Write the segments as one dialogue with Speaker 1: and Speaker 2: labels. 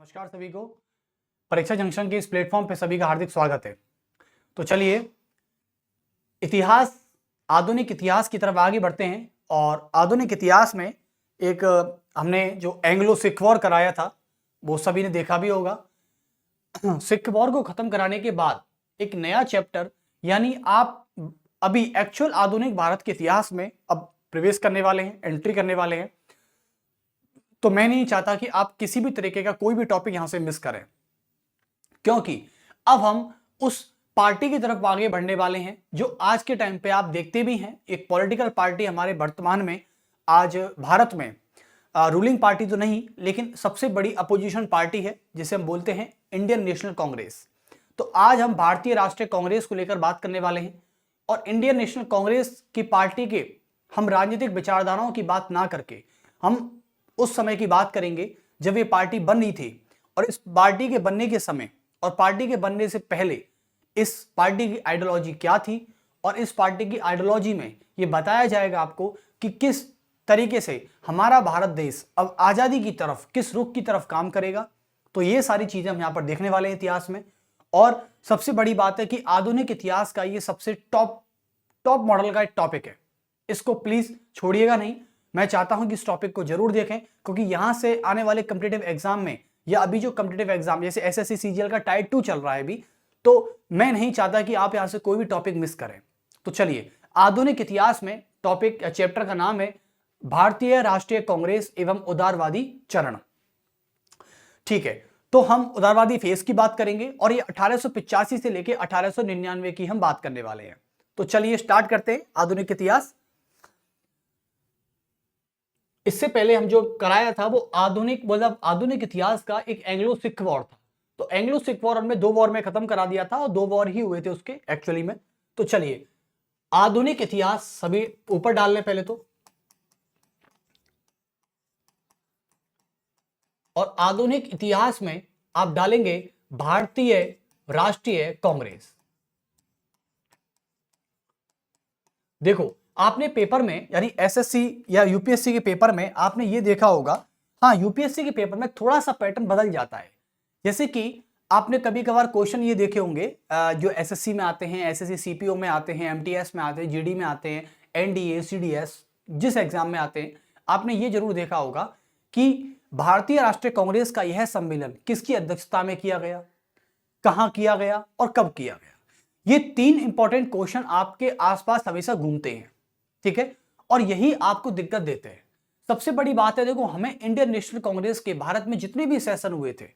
Speaker 1: नमस्कार सभी को। परीक्षा जंक्शन के इस प्लेटफॉर्म पे सभी का हार्दिक स्वागत है। तो चलिए आधुनिक इतिहास की तरफ आगे बढ़ते हैं। और आधुनिक इतिहास में एक हमने जो एंग्लो सिख वॉर कराया था वो सभी ने देखा भी होगा। सिख वॉर को खत्म कराने के बाद एक नया चैप्टर यानी आप अभी एक्चुअल आधुनिक भारत के इतिहास में अब प्रवेश करने वाले हैं, एंट्री करने वाले हैं। तो मैं नहीं चाहता कि आप किसी भी तरीके का कोई भी टॉपिक यहां से मिस करें, क्योंकि अब हम उस पार्टी की तरफ आगे बढ़ने वाले हैं जो आज के टाइम पे आप देखते भी हैं। एक पॉलिटिकल पार्टी हमारे वर्तमान में आज भारत में रूलिंग पार्टी तो नहीं लेकिन सबसे बड़ी अपोजिशन पार्टी है, जिसे हम बोलते हैं इंडियन नेशनल कांग्रेस। तो आज हम भारतीय राष्ट्रीय कांग्रेस को लेकर बात करने वाले हैं। और इंडियन नेशनल कांग्रेस की पार्टी के हम राजनीतिक विचारधाराओं की बात ना करके हम उस समय की बात करेंगे जब ये पार्टी बन रही थी, और इस पार्टी के बनने के समय और पार्टी के बनने से पहले इस पार्टी की आइडियोलॉजी क्या थी, और इस पार्टी की आइडियोलॉजी में ये बताया जाएगा आपको कि किस तरीके से हमारा भारत देश अब आजादी की तरफ किस रुख की तरफ काम करेगा। तो ये सारी चीजें हम यहां पर देखने वाले हैं इतिहास में। और सबसे बड़ी बात है कि आधुनिक इतिहास का ये सबसे टॉप मॉडल का एक टॉपिक है, इसको प्लीज छोड़िएगा नहीं। मैं चाहता हूं कि इस टॉपिक को जरूर देखें, क्योंकि यहां से आने वाले कॉम्पिटिटिव एग्जाम में या अभी जो कॉम्पिटिटिव एग्जाम जैसे एसएससी सीजीएल का टाइप 2 चल रहा है अभी, तो मैं नहीं चाहता कि आप यहां से कोई भी टॉपिक मिस करें। तो चलिए, आधुनिक इतिहास में टॉपिक चैप्टर का नाम है भारतीय राष्ट्रीय कांग्रेस एवं उदारवादी चरण। ठीक है, तो हम उदारवादी फेज की बात करेंगे और ये 1885 से लेकर 1899 की हम बात करने वाले हैं। तो चलिए स्टार्ट करते हैं आधुनिक इतिहास। इससे पहले हम जो कराया था वो आधुनिक इतिहास का एक एंग्लो सिख वॉर था। तो एंग्लो सिख वॉर हमने 2 वॉर में खत्म करा दिया था और 2 वॉर ही हुए थे उसके एक्चुअली में। तो चलिए आधुनिक इतिहास सभी ऊपर डाल लें पहले तो। और आधुनिक इतिहास में आप डालेंगे भारतीय राष्ट्रीय कांग्रेस। देखो, आपने पेपर में यानी एसएससी या यूपीएससी के पेपर में आपने ये देखा होगा, हाँ यूपीएससी के पेपर में थोड़ा सा पैटर्न बदल जाता है। जैसे कि आपने कभी कभार क्वेश्चन ये देखे होंगे जो एसएससी में आते हैं, एसएससी सीपीओ में आते हैं, एमटीएस में आते हैं, जीडी में आते हैं, एनडीए सीडीएस जिस एग्जाम में आते हैं, आपने ये जरूर देखा होगा कि भारतीय राष्ट्रीय कांग्रेस का यह सम्मेलन किसकी अध्यक्षता में किया गया, कहां किया गया और कब किया गया। ये 3 इंपॉर्टेंट क्वेश्चन आपके आसपास हमेशा घूमते हैं, ठीक है, और यही आपको दिक्कत देते हैं। सबसे बड़ी बात है, देखो हमें इंडियन नेशनल कांग्रेस के भारत में जितने भी सेशन हुए थे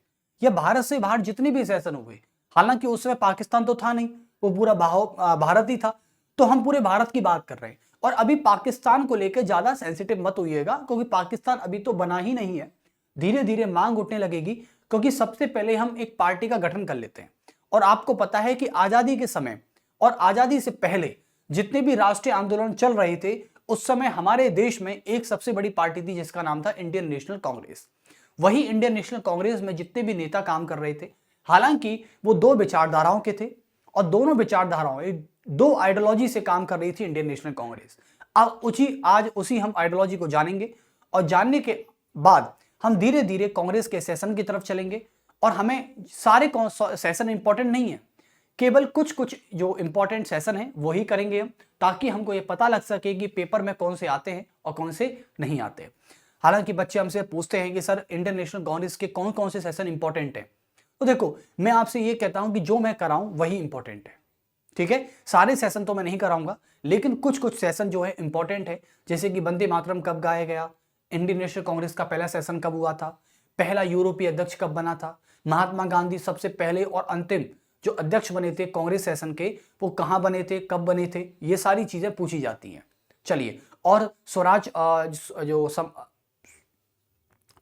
Speaker 1: या भारत से बाहर जितने भी सेशन हुए, हालांकि उस समय पाकिस्तान तो था नहीं, वो पूरा भारत ही था, तो हम पूरे भारत की बात कर रहे हैं। और अभी पाकिस्तान को लेकर ज्यादा सेंसिटिव मत होइएगा, क्योंकि पाकिस्तान अभी तो बना ही नहीं है, धीरे धीरे मांग उठने लगेगी। क्योंकि सबसे पहले हम एक पार्टी का गठन कर लेते हैं। और आपको पता है कि आजादी के समय और आजादी से पहले जितने भी राष्ट्रीय आंदोलन चल रहे थे, उस समय हमारे देश में एक सबसे बड़ी पार्टी थी जिसका नाम था इंडियन नेशनल कांग्रेस। वही इंडियन नेशनल कांग्रेस में जितने भी नेता काम कर रहे थे, हालांकि वो 2 विचारधाराओं के थे और दोनों विचारधाराओं 2 आइडियोलॉजी से काम कर रही थी इंडियन नेशनल कांग्रेस। आज उसी हम आइडियोलॉजी को जानेंगे, और जानने के बाद हम धीरे धीरे कांग्रेस के सेशन की तरफ चलेंगे। और हमें सारे सेशन इंपॉर्टेंट नहीं है, केवल कुछ कुछ जो इंपॉर्टेंट सेशन है वही करेंगे हम, ताकि हमको ये पता लग सके कि पेपर में कौन से आते हैं और कौन से नहीं आते। हालांकि बच्चे हमसे पूछते हैं कि सर इंडियन नेशनल कांग्रेस के कौन कौन से सेशन इंपॉर्टेंट है। तो देखो, मैं आपसे ये कहता हूं कि जो मैं कराऊं वही इंपॉर्टेंट है, ठीक है। सारे सेशन तो मैं नहीं कराऊंगा, लेकिन कुछ कुछ सेशन जो है इंपॉर्टेंट है। जैसे कि वंदे मातरम कब गाया गया, इंडियन नेशनल कांग्रेस का पहला सेशन कब हुआ था, पहला यूरोपीय अध्यक्ष कब बना था, महात्मा गांधी सबसे पहले और अंतिम जो अध्यक्ष बने थे कांग्रेस सेशन के, वो कहां बने थे, कब बने थे, ये सारी चीजें पूछी जाती हैं। चलिए, और स्वराज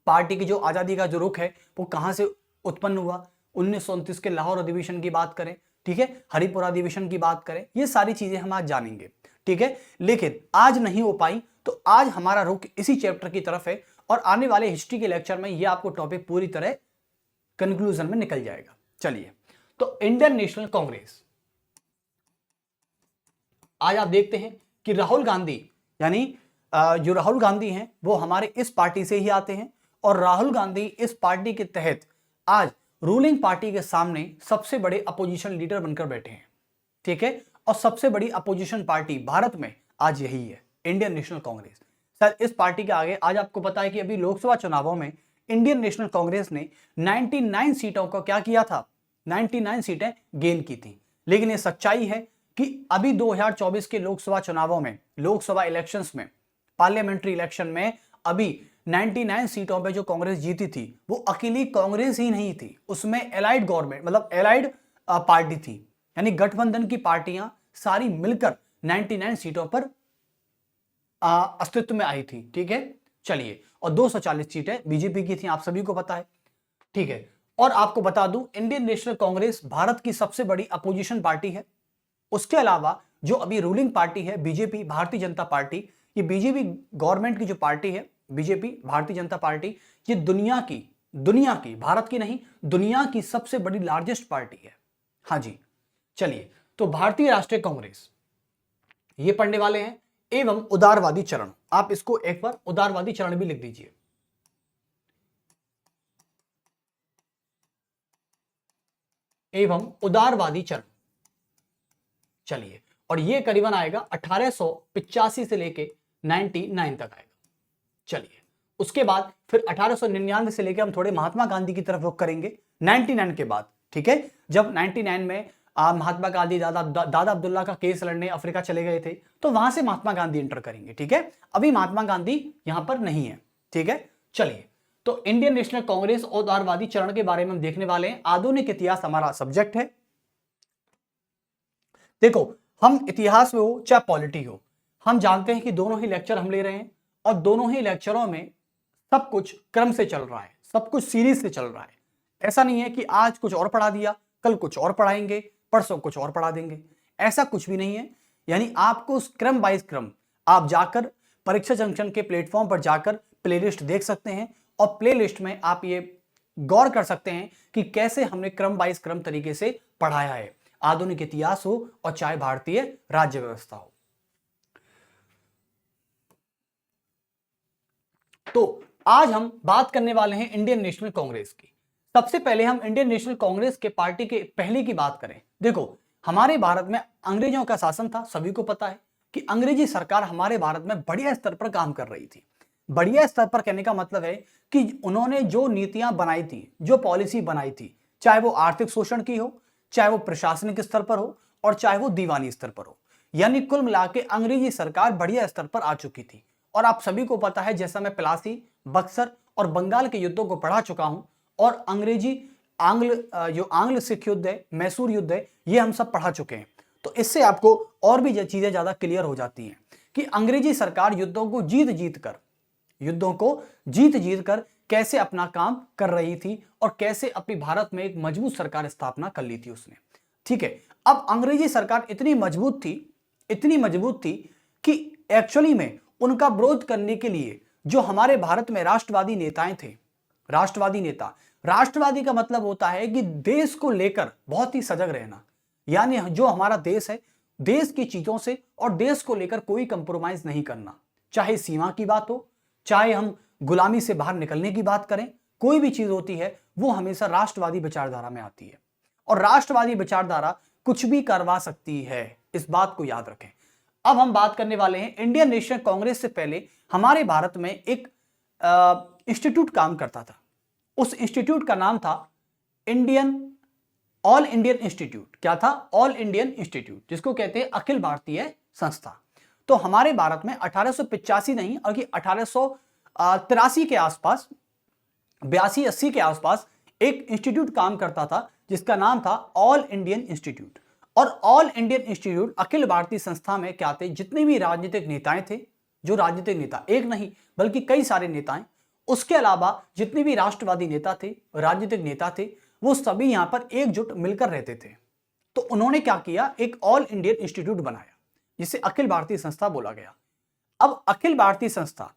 Speaker 1: पार्टी की जो आजादी का जो रुख है वो कहां से उत्पन्न हुआ, 1929 के लाहौर अधिवेशन की बात करें, ठीक है, हरिपुरा अधिवेशन की बात करें, ये सारी चीजें हम आज जानेंगे, ठीक है। लेकिन आज नहीं हो पाई, तो आज हमारा रुख इसी चैप्टर की तरफ है, और आने वाले हिस्ट्री के लेक्चर में ये आपको टॉपिक पूरी तरह कंक्लूजन में निकल जाएगा। चलिए, तो इंडियन नेशनल कांग्रेस, आज आप देखते हैं कि राहुल गांधी यानी जो राहुल गांधी हैं वो हमारे इस पार्टी से ही आते हैं, और राहुल गांधी इस पार्टी के तहत आज रूलिंग पार्टी के सामने सबसे बड़े अपोजिशन लीडर बनकर बैठे हैं, ठीक है। और सबसे बड़ी अपोजिशन पार्टी भारत में आज यही है, इंडियन नेशनल कांग्रेस। सर इस पार्टी के आगे आज आपको पता है कि अभी लोकसभा चुनावों में इंडियन नेशनल कांग्रेस ने 99 सीटों को क्या किया था, 99 सीटें गेन की थी। लेकिन ये सच्चाई है कि अभी 2024 के लोकसभा चुनावों में, लोकसभा इलेक्शंस में, पार्लियामेंट्री इलेक्शन में अभी 99 सीटों पे जो कांग्रेस जीती थी वो अकेली कांग्रेस ही नहीं थी, उसमें एलाइड गवर्नमेंट मतलब एलाइड पार्टी थी, यानी गठबंधन की पार्टियां सारी मिलकर 99 सीटों पर अस्तित्व में आई थी, ठीक है। चलिए, और 240 सीटें बीजेपी की थी, आप सभी को पता है, ठीक है। और आपको बता दूं, इंडियन नेशनल कांग्रेस भारत की सबसे बड़ी अपोजिशन पार्टी है। उसके अलावा जो अभी रूलिंग पार्टी है बीजेपी, भारतीय जनता पार्टी, ये बीजेपी गवर्नमेंट की जो पार्टी है बीजेपी भारतीय जनता पार्टी, ये दुनिया की, भारत की नहीं, दुनिया की सबसे बड़ी लार्जेस्ट पार्टी है। हाँ जी, चलिए, तो भारतीय राष्ट्रीय कांग्रेस ये पढ़ने वाले हैं, एवं उदारवादी चरण, आप इसको एक बार उदारवादी चरण भी लिख दीजिए। एवं उदारवादी चरण, चलिए, और ये करीबन आएगा 1885 से लेके 99 तक आएगा। चलिए, उसके बाद फिर 1899 से लेके हम थोड़े महात्मा गांधी की तरफ रुख करेंगे 99 के बाद, ठीक है। जब 99 में महात्मा गांधी दादा अब्दुल्ला का केस लड़ने अफ्रीका चले गए थे, तो वहां से महात्मा गांधी एंटर करेंगे, ठीक है। अभी महात्मा गांधी यहां पर नहीं है, ठीक है। चलिए, तो इंडियन नेशनल कांग्रेस और उदारवादी चरण के बारे में हम देखने वाले हैं। आधुनिक इतिहास हमारा सब्जेक्ट है। देखो, हम इतिहास में हो चाहे पॉलिटी हो, हम जानते हैं कि दोनों ही लेक्चर हम ले रहे हैं और दोनों ही लेक्चरों में सब कुछ क्रम से चल रहा है, सब कुछ सीरीज से चल रहा है। ऐसा नहीं है कि आज कुछ और पढ़ा दिया, कल कुछ और पढ़ाएंगे, परसों कुछ और पढ़ा देंगे, ऐसा कुछ भी नहीं है। यानी आपको उस क्रम बाइज क्रम आप जाकर परीक्षा जंक्शन के प्लेटफॉर्म पर जाकर प्लेलिस्ट देख सकते हैं और प्लेलिस्ट में आप ये गौर कर सकते हैं कि कैसे हमने क्रम बाइज क्रम तरीके से पढ़ाया है, आधुनिक इतिहास हो और चाहे भारतीय राज्य व्यवस्था हो। तो आज हम बात करने वाले हैं इंडियन नेशनल कांग्रेस की। सबसे पहले हम इंडियन नेशनल कांग्रेस के पार्टी के पहले की बात करें। देखो, हमारे भारत में अंग्रेजों का शासन था, सभी को पता है कि अंग्रेजी सरकार हमारे भारत में बढ़िया स्तर पर काम कर रही थी। बढ़िया स्तर पर कहने का मतलब है कि उन्होंने जो नीतियां बनाई थी, जो पॉलिसी बनाई थी, चाहे वो आर्थिक शोषण की हो, चाहे वो प्रशासनिक स्तर पर हो और चाहे वो दीवानी स्तर पर हो, यानी कुल मिला के अंग्रेजी सरकार बढ़िया स्तर पर आ चुकी थी। और आप सभी को पता है, जैसा मैं प्लासी, बक्सर और बंगाल के युद्धों को पढ़ा चुका हूं, और जो आंग्ल सिख युद्ध है, मैसूर युद्ध है, ये हम सब पढ़ा चुके हैं। तो इससे आपको और भी चीजें ज्यादा क्लियर हो जाती हैं कि अंग्रेजी सरकार युद्धों को जीत जीत कर कैसे अपना काम कर रही थी और कैसे अपनी भारत में एक मजबूत सरकार स्थापना कर ली थी उसने, ठीक है। अब अंग्रेजी सरकार इतनी मजबूत थी कि एक्चुअली में उनका विरोध करने के लिए जो हमारे भारत में राष्ट्रवादी नेताएं थे, राष्ट्रवादी का मतलब होता है कि देश को लेकर बहुत ही सजग रहना, यानी जो हमारा देश है, देश की चीजों से और देश को लेकर कोई कंप्रोमाइज नहीं करना, चाहे सीमा की बात हो, चाहे हम गुलामी से बाहर निकलने की बात करें, कोई भी चीज होती है वो हमेशा राष्ट्रवादी विचारधारा में आती है। और राष्ट्रवादी विचारधारा कुछ भी करवा सकती है, इस बात को याद रखें। अब हम बात करने वाले हैं इंडियन नेशनल कांग्रेस से पहले हमारे भारत में एक इंस्टीट्यूट काम करता था। उस इंस्टीट्यूट का नाम था ऑल इंडियन इंस्टीट्यूट। क्या था? ऑल इंडियन इंस्टीट्यूट, जिसको कहते हैं अखिल भारतीय संस्था। तो हमारे भारत में 1885 नहीं बल्कि 1883 के आसपास, 82-80 के आसपास एक इंस्टीट्यूट काम करता था जिसका नाम था ऑल इंडियन इंस्टीट्यूट। और all Indian institute Akhil Bharatiya संस्था में क्या थे, जितने भी राजनीतिक नेताएं थे, जो राजनीतिक नेता एक नहीं बल्कि कई सारे नेताएं, उसके अलावा जितने भी राष्ट्रवादी नेता थे, राजनीतिक नेता थे, वो सभी यहां पर एकजुट मिलकर रहते थे। तो उन्होंने क्या किया, एक ऑल इंडियन इंस्टीट्यूट बनाया जिसे अखिल भारतीय संस्था बोला गया। अब अखिल भारतीय संस्था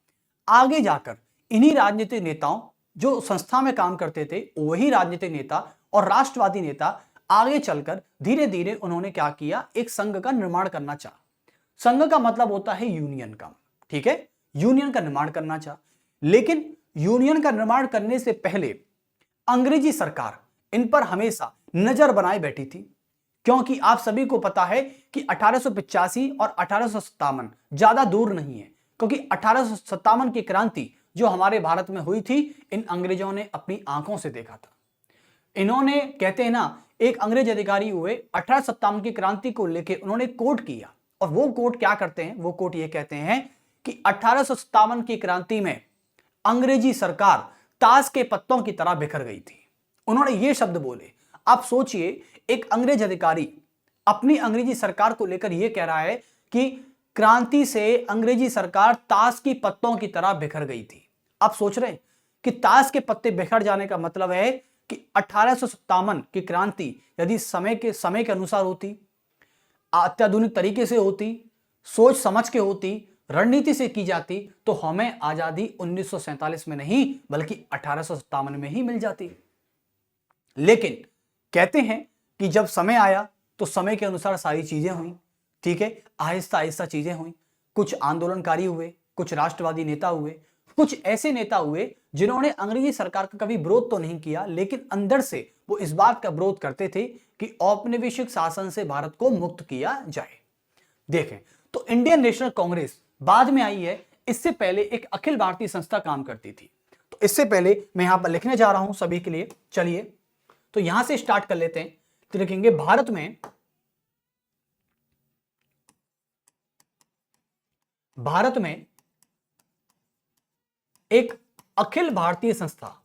Speaker 1: आगे जाकर इन्हीं राजनीतिक नेताओं, जो संस्था में काम करते थे, वही राजनीतिक नेता और राष्ट्रवादी नेता आगे चलकर धीरे धीरे उन्होंने क्या किया, एक संघ का निर्माण करना चाहा। संघ का मतलब होता है यूनियन का, ठीक है, यूनियन का निर्माण करना चाहा। लेकिन यूनियन का निर्माण करने से पहले अंग्रेजी सरकार इन पर हमेशा नजर बनाए बैठी थी, क्योंकि आप सभी को पता है कि 1885 और 1857 ज्यादा दूर नहीं है, क्योंकि 1857 की क्रांति जो हमारे भारत में हुई थी, इन अंग्रेजों ने अपनी आंखों से देखा था। इन्होंने, कहते हैं ना, एक अंग्रेज अधिकारी हुए 1857 की क्रांति को लेकर उन्होंने कोट किया, और वो कोट क्या करते हैं, वो कोट ये कहते हैं कि 1857 की क्रांति में अंग्रेजी सरकार ताश के पत्तों की तरह बिखर गई थी। उन्होंने ये शब्द बोले। आप सोचिए, एक अंग्रेज अधिकारी अपनी अंग्रेजी सरकार को लेकर यह कह रहा है कि क्रांति से अंग्रेजी सरकार ताश की पत्तों की तरह बिखर गई थी। आप सोच रहे हैं कि ताश के पत्ते बिखर जाने का मतलब है कि 1857 की क्रांति यदि समय के अनुसार होती, अत्याधुनिक तरीके से होती, सोच समझ के होती, रणनीति से की जाती, तो हमें आजादी 1947 में नहीं बल्कि 1857 में ही मिल जाती। लेकिन कहते हैं कि जब समय आया तो समय के अनुसार सारी चीजें हुई, ठीक है, आहिस्ता आहिस्ता चीजें हुई। कुछ आंदोलनकारी हुए, कुछ राष्ट्रवादी नेता हुए, कुछ ऐसे नेता हुए जिन्होंने अंग्रेजी सरकार का कभी विरोध तो नहीं किया, लेकिन अंदर से वो इस बात का विरोध करते थे कि औपनिवेशिक शासन से भारत को मुक्त किया जाए। देखें, तो इंडियन नेशनल कांग्रेस बाद में आई है, इससे पहले एक अखिल भारतीय संस्था काम करती थी। तो इससे पहले मैं यहां पर लिखने जा रहा हूं सभी के लिए, चलिए तो यहां से स्टार्ट कर लेते हैं। तो लिखेंगे भारत में एक अखिल भारतीय संस्था,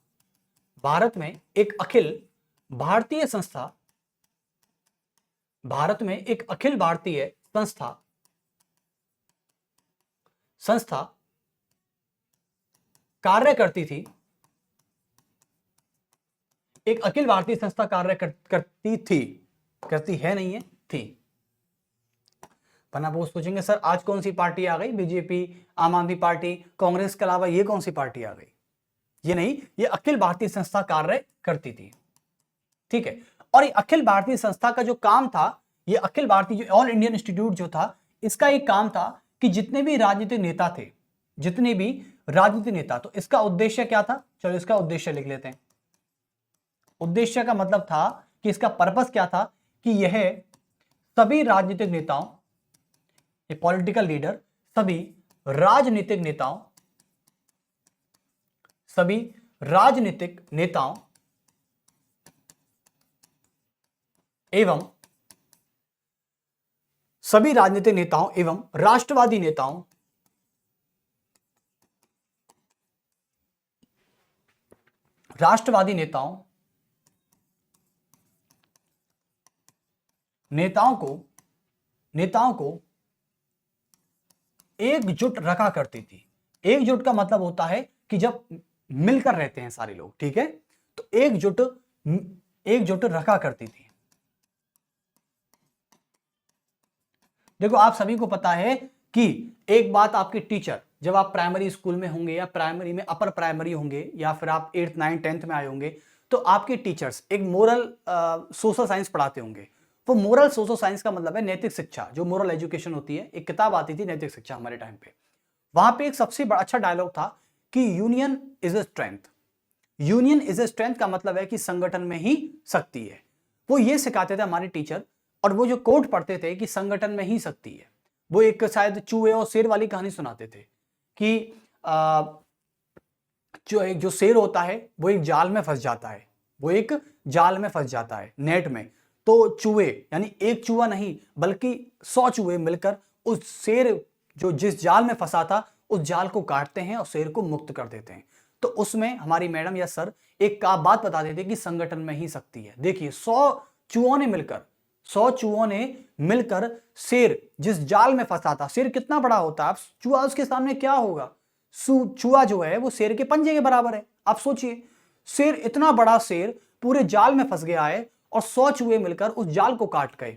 Speaker 1: भारत में एक अखिल भारतीय संस्था, भारत में एक अखिल भारतीय संस्था कार्य करती थी। एक अखिल भारतीय संस्था कार्य करती थी, करती है नहीं है, थी। वरना वो सोचेंगे सर आज कौन सी पार्टी आ गई, बीजेपी, आम आदमी पार्टी, कांग्रेस के अलावा ये कौन सी पार्टी आ गई। ये नहीं, ये अखिल भारतीय संस्था कार्य करती थी, ठीक है। और ये अखिल भारतीय संस्था का जो काम था, ये अखिल भारतीय जो ऑल इंडियन इंस्टीट्यूट जो था, इसका एक काम था कि जितने भी राजनीतिक नेता थे, जितने भी राजनीतिक नेता, तो इसका उद्देश्य क्या था, चलो इसका उद्देश्य लिख लेते हैं। उद्देश्य का मतलब था कि इसका पर्पस क्या था कि यह सभी राजनीतिक नेताओं, ये पॉलिटिकल लीडर, सभी राजनीतिक नेताओं एवं सभी राजनीतिक नेताओं एवं राष्ट्रवादी नेताओं को एकजुट रखा करती थी। एकजुट का मतलब होता है कि जब मिलकर रहते हैं सारे लोग, ठीक है, तो एकजुट रखा करती थी। देखो आप सभी को पता है कि एक बात, आपके टीचर जब आप प्राइमरी स्कूल में होंगे या प्राइमरी में अपर प्राइमरी होंगे या फिर आप 8th 9th 10th में आए होंगे, तो आपके टीचर्स एक मोरल सोशल साइंस पढ़ाते होंगे। वो मोरल सोशल साइंस का मतलब है नैतिक शिक्षा, जो मोरल एजुकेशन होती है। एक किताब आती थी नैतिक शिक्षा हमारे टाइम पे, वहां पे एक सबसे बड़ा अच्छा डायलॉग था कि union is a strength. Union is a strength का मतलब है कि संगठन में ही शक्ति है। वो ये सिखाते थे हमारे टीचर, और वो जो कोट पढ़ते थे कि संगठन में ही शक्ति है। वो एक शायद चूहे और शेर वाली कहानी सुनाते थे कि जो शेर होता है वो एक जाल में फंस जाता है, नेट में। तो चूहे, यानी एक चूहा नहीं बल्कि 100 चूहे मिलकर उस शेर जो जिस जाल में फंसा था, उस जाल को काटते हैं और शेर को मुक्त कर देते हैं। तो उसमें हमारी मैडम या सर एक बात बताते थे कि संगठन में ही शक्ति है। देखिए 100 चूहों ने मिलकर शेर जिस जाल में फंसा था, शेर कितना बड़ा होता है, चूहा उसके सामने क्या होगा, चूहा जो है वो शेर के पंजे के बराबर है। आप सोचिए, शेर, इतना बड़ा शेर पूरे जाल में फंस गया है और 100 चूहे मिलकर उस जाल को काट गए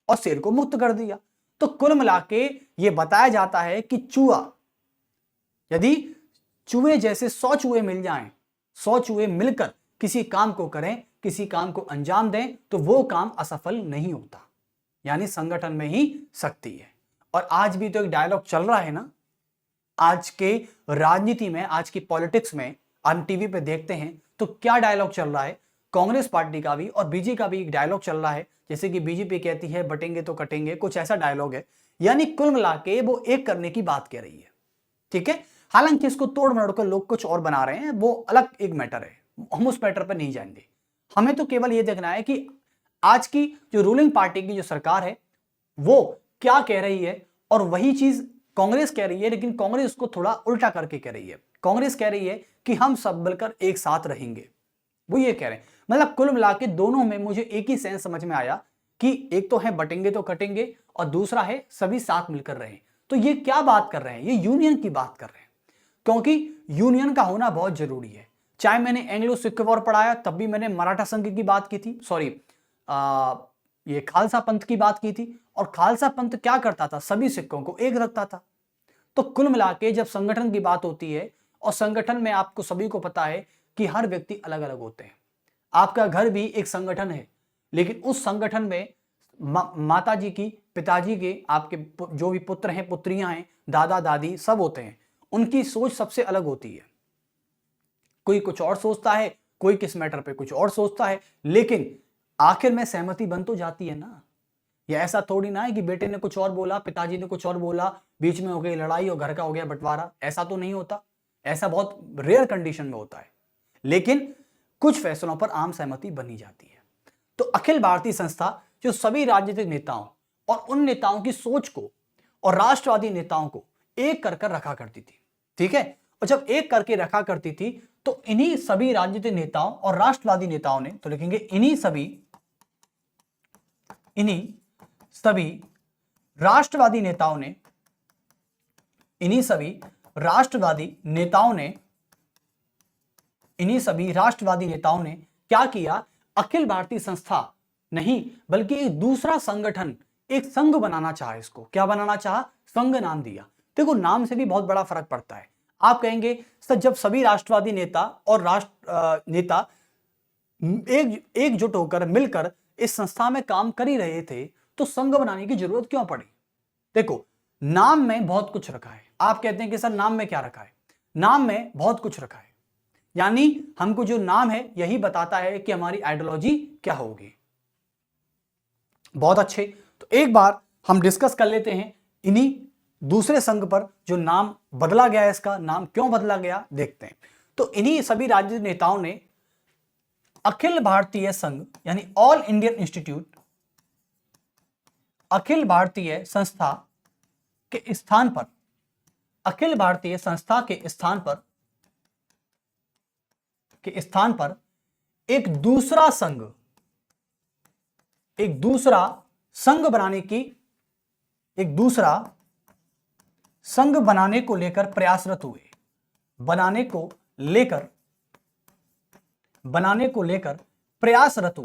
Speaker 1: और शेर को मुक्त कर दिया। तो कुल मिला के ये बताया जाता है कि यदि चूहे जैसे 100 चूहे मिल जाएं, 100 चूहे मिलकर किसी काम को करें, किसी काम को अंजाम दें, तो वो काम असफल नहीं होता। यानी संगठन में ही शक्ति है। और आज भी तो एक डायलॉग चल रहा है ना, आज के राजनीति में, आज की पॉलिटिक्स में, हम टीवी पे देखते हैं तो क्या डायलॉग चल रहा है, कांग्रेस पार्टी का भी और बीजेपी का भी एक डायलॉग चल रहा है, जैसे कि बीजेपी कहती है बटेंगे तो कटेंगे, कुछ ऐसा डायलॉग है। यानी कुल मिला के वो एक करने की बात कह रही है, ठीक है। हालांकि इसको तोड़ मरोड़ कर लोग कुछ और बना रहे हैं, वो अलग एक मैटर है, हम उस मैटर पर नहीं जाएंगे। हमें तो केवल ये देखना है कि आज की जो रूलिंग पार्टी की जो सरकार है वो क्या कह रही है, और वही चीज कांग्रेस कह रही है, लेकिन कांग्रेस उसको थोड़ा उल्टा करके कह रही है। कांग्रेस कह रही है कि हम सब मिलकर एक साथ रहेंगे, वो ये कह रहे हैं। मतलब कुल मिला के दोनों में मुझे एक ही सेंस समझ में आया कि एक तो है बटेंगे तो कटेंगे और दूसरा है सभी साथ मिलकर रहें। तो ये क्या बात कर रहे हैं, ये यूनियन की बात कर रहे हैं, क्योंकि यूनियन का होना बहुत जरूरी है। चाहे मैंने एंग्लो सिख वॉर पढ़ाया तब भी मैंने मराठा संघ की बात की थी, सॉरी ये खालसा पंथ की बात की थी, और खालसा पंथ क्या करता था, सभी सिखों को एक रखता था। तो कुल मिला के जब संगठन की बात होती है, और संगठन में आपको सभी को पता है कि हर व्यक्ति अलग अलग होते हैं। आपका घर भी एक संगठन है, लेकिन उस संगठन में माता जी की, पिताजी के, आपके जो भी पुत्र हैं, पुत्रियां हैं, दादा दादी सब होते हैं, उनकी सोच सबसे अलग होती है। कोई कुछ और सोचता है, कोई किस मैटर पे कुछ और सोचता है, लेकिन आखिर में सहमति बन तो जाती है ना। ये ऐसा थोड़ी ना है कि बेटे ने कुछ और बोला, पिताजी ने कुछ और बोला, बीच में हो गई लड़ाई और घर का हो गया बंटवारा, ऐसा तो नहीं होता। ऐसा बहुत रेयर कंडीशन में होता है, लेकिन कुछ फैसलों पर आम सहमति बनी जाती है। तो अखिल भारतीय संस्था जो सभी राजनीतिक नेताओं और उन नेताओं की सोच को और राष्ट्रवादी नेताओं को एक कर रखा करती थी, ठीक है। और जब एक करके रखा करती थी तो इन्हीं सभी राजनीतिक नेताओं और राष्ट्रवादी नेताओं ने, तो लिखेंगे इन्हीं सभी राष्ट्रवादी नेताओं ने, इन्हीं सभी राष्ट्रवादी नेताओं ने क्या किया, अखिल भारतीय संस्था नहीं बल्कि एक दूसरा संगठन, एक संघ बनाना चाहा। इसको क्या बनाना चाहा, संघ नाम दिया। देखो नाम से भी बहुत बड़ा फर्क पड़ता है। आप कहेंगे सर जब सभी राष्ट्रवादी नेता और नेता एकजुट होकर मिलकर इस संस्था में काम कर ही रहे थे तो संघ बनाने की जरूरत क्यों पड़ी। देखो नाम में बहुत कुछ रखा है। आप कहते हैं कि सर नाम में क्या रखा है, नाम में बहुत कुछ रखा है, यानी हमको जो नाम है यही बताता है कि हमारी आइडियोलॉजी क्या होगी। बहुत अच्छे, तो एक बार हम डिस्कस कर लेते हैं इन्हीं दूसरे संघ पर जो नाम बदला गया है, इसका नाम क्यों बदला गया देखते हैं। तो इन्हीं सभी राजनीतिक नेताओं ने अखिल भारतीय संघ यानी all Indian institute, Akhil Bharatiya संस्था के स्थान पर, अखिल भारतीय संस्था के स्थान पर एक दूसरा संघ बनाने को लेकर प्रयासरत हुए, बनाने को लेकर प्रयासरत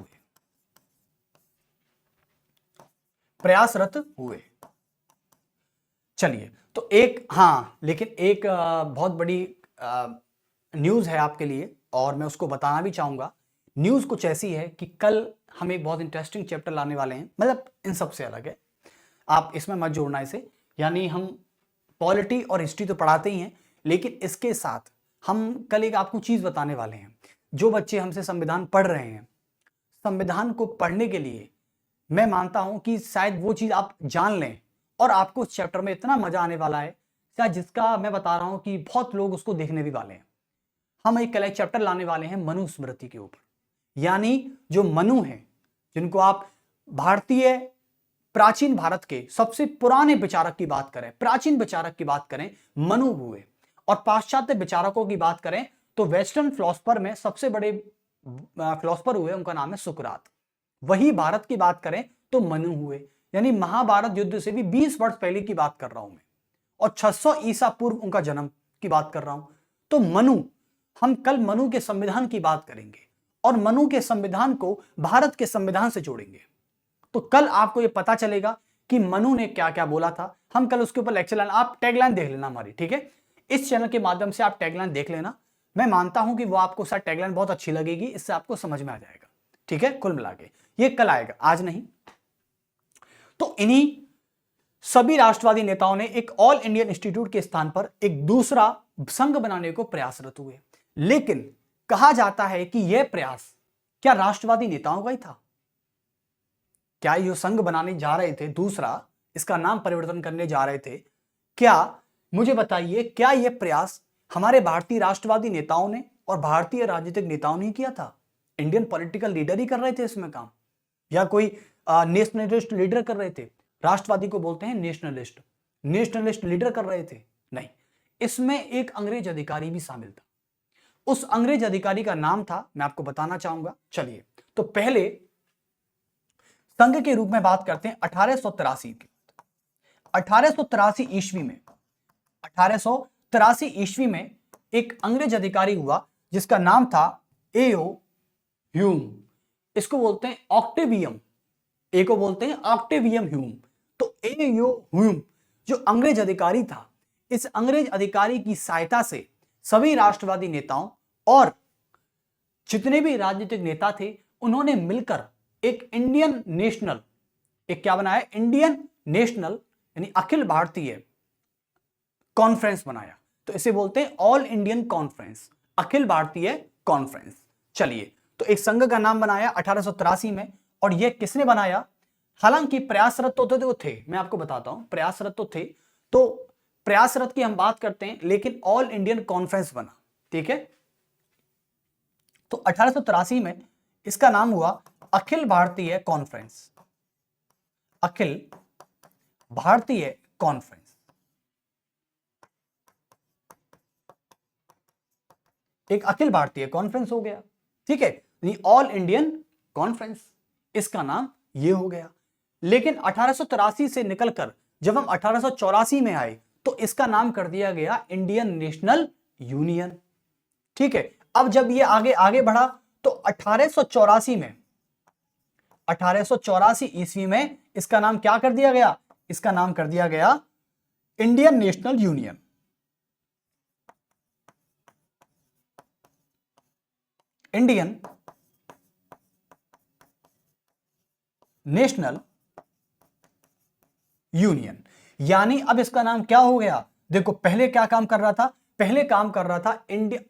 Speaker 1: हुए। चलिए तो एक, हाँ लेकिन एक बहुत बड़ी न्यूज है आपके लिए और मैं उसको बताना भी चाहूंगा। न्यूज कुछ ऐसी है कि कल हम एक बहुत इंटरेस्टिंग चैप्टर लाने वाले हैं, मतलब इन सब से अलग है, आप इसमें मत जोड़ना इसे। यानी हम पॉलिटी और हिस्ट्री तो पढ़ाते ही हैं, लेकिन इसके साथ हम कल एक आपको चीज बताने वाले हैं। जो बच्चे हमसे संविधान पढ़ रहे हैं, संविधान को पढ़ने के लिए मैं मानता हूं कि शायद वो चीज आप जान लें और आपको उस चैप्टर में इतना मजा आने वाला है शायद, जिसका मैं बता रहा हूं कि बहुत लोग उसको देखने भी वाले हैं। हम एक कल चैप्टर लाने वाले हैं मनुस्मृति के ऊपर, यानी जो मनु हैं, जिनको आप भारतीय प्राचीन भारत के सबसे पुराने विचारक की बात करें, प्राचीन विचारक की बात करें, मनु हुए, और पाश्चात्य विचारकों की बात करें तो वेस्टर्न फिलोसफर में सबसे बड़े फिलोसफर हुए, उनका नाम है सुकरात। वही भारत की बात करें तो मनु हुए, यानी महाभारत युद्ध से भी 20 वर्ष पहले की बात कर रहा हूं मैं, और 600 ईसा पूर्व उनका जन्म की बात कर रहा हूं। तो मनु, हम कल मनु के संविधान की बात करेंगे और मनु के संविधान को भारत के संविधान से जोड़ेंगे। तो कल आपको यह पता चलेगा कि मनु ने क्या क्या बोला था। हम कल उसके ऊपर लेक्चर लाना, आप टैगलाइन देख लेना हमारी, ठीक है। इस चैनल के माध्यम से आप टैगलाइन देख लेना, मैं मानता हूं कि वो आपको शायद टैगलाइन बहुत अच्छी लगेगी, इससे आपको समझ में आ जाएगा, ठीक है। कुल मिला के ये कल आएगा, आज नहीं। तो इन्हीं सभी राष्ट्रवादी नेताओं ने एक ऑल इंडियन इंस्टीट्यूट के स्थान पर एक दूसरा संघ बनाने को प्रयासरत हुए, लेकिन कहा जाता है कि यह प्रयास क्या राष्ट्रवादी नेताओं का ही था? क्या ये संघ बनाने जा रहे थे, दूसरा इसका नाम परिवर्तन करने जा रहे थे, क्या मुझे बताइए, क्या यह प्रयास हमारे भारतीय राष्ट्रवादी नेताओं ने और भारतीय राजनीतिक नेताओं ने किया था? इंडियन पॉलिटिकल लीडर ही कर रहे थे इसमें काम, या कोई नेशनलिस्ट लीडर कर रहे थे? राष्ट्रवादी को बोलते हैं नेशनलिस्ट, नेशनलिस्ट लीडर कर रहे थे? नहीं, इसमें एक अंग्रेज अधिकारी भी शामिल था। उस अंग्रेज अधिकारी का नाम था, मैं आपको बताना चाहूंगा। चलिए, तो पहले संघ के रूप में बात करते हैं 1883 की। 1883 ईस्वी में 1883 ईस्वी में एक अंग्रेज अधिकारी हुआ जिसका नाम था एओ ह्यूम। इसको बोलते हैं ऑक्टेवियम, ए को बोलते हैं ऑक्टेवियम ह्यूम। तो एओ ह्यूम जो अंग्रेज अधिकारी था, इस अंग्रेज अधिकारी की सहायता से सभी राष्ट्रवादी नेताओं और जितने भी राजनीतिक नेता थे, उन्होंने मिलकर एक इंडियन नेशनल, एक क्या बनाया, इंडियन नेशनल यानी अखिल भारतीय कॉन्फ्रेंस बनाया। तो इसे बोलते हैं all Indian conference, Akhil Bharatiya conference. चलिए, तो एक संघ का नाम बनाया 1883 में, और यह किसने बनाया? हालांकि प्रयासरत तो थे, मैं आपको बताता हूं, प्रयासरत तो थे, तो प्रयासरत की हम बात करते हैं, लेकिन ऑल इंडियन कॉन्फ्रेंस बना, ठीक है। तो 1883 में इसका नाम हुआ अखिल भारतीय कॉन्फ्रेंस, अखिल भारतीय कॉन्फ्रेंस। एक अखिल भारतीय कॉन्फ्रेंस हो गया, ठीक है, ऑल इंडियन कॉन्फ्रेंस, इसका नाम ये हो गया। लेकिन 1883 से निकलकर जब हम 1884 में आए तो इसका नाम कर दिया गया इंडियन नेशनल यूनियन, ठीक है। अब जब ये आगे आगे बढ़ा तो 1884 में, 1884 ईस्वी में इसका नाम क्या कर दिया गया? इसका नाम कर दिया गया Indian national union. Indian national union, यानी अब इसका नाम क्या हो गया? देखो, पहले क्या काम कर रहा था? पहले काम कर रहा था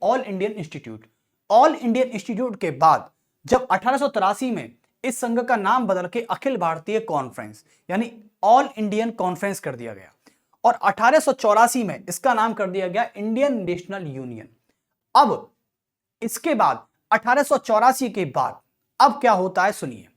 Speaker 1: all Indian institute. All Indian institute के बाद जब 1883 में इस संघ का नाम बदल के अखिल भारतीय कॉन्फ्रेंस यानी ऑल इंडियन कॉन्फ्रेंस कर दिया गया, और 1884 में इसका नाम कर दिया गया इंडियन नेशनल यूनियन। अब इसके बाद 1884 के बाद अब क्या होता है, सुनिए।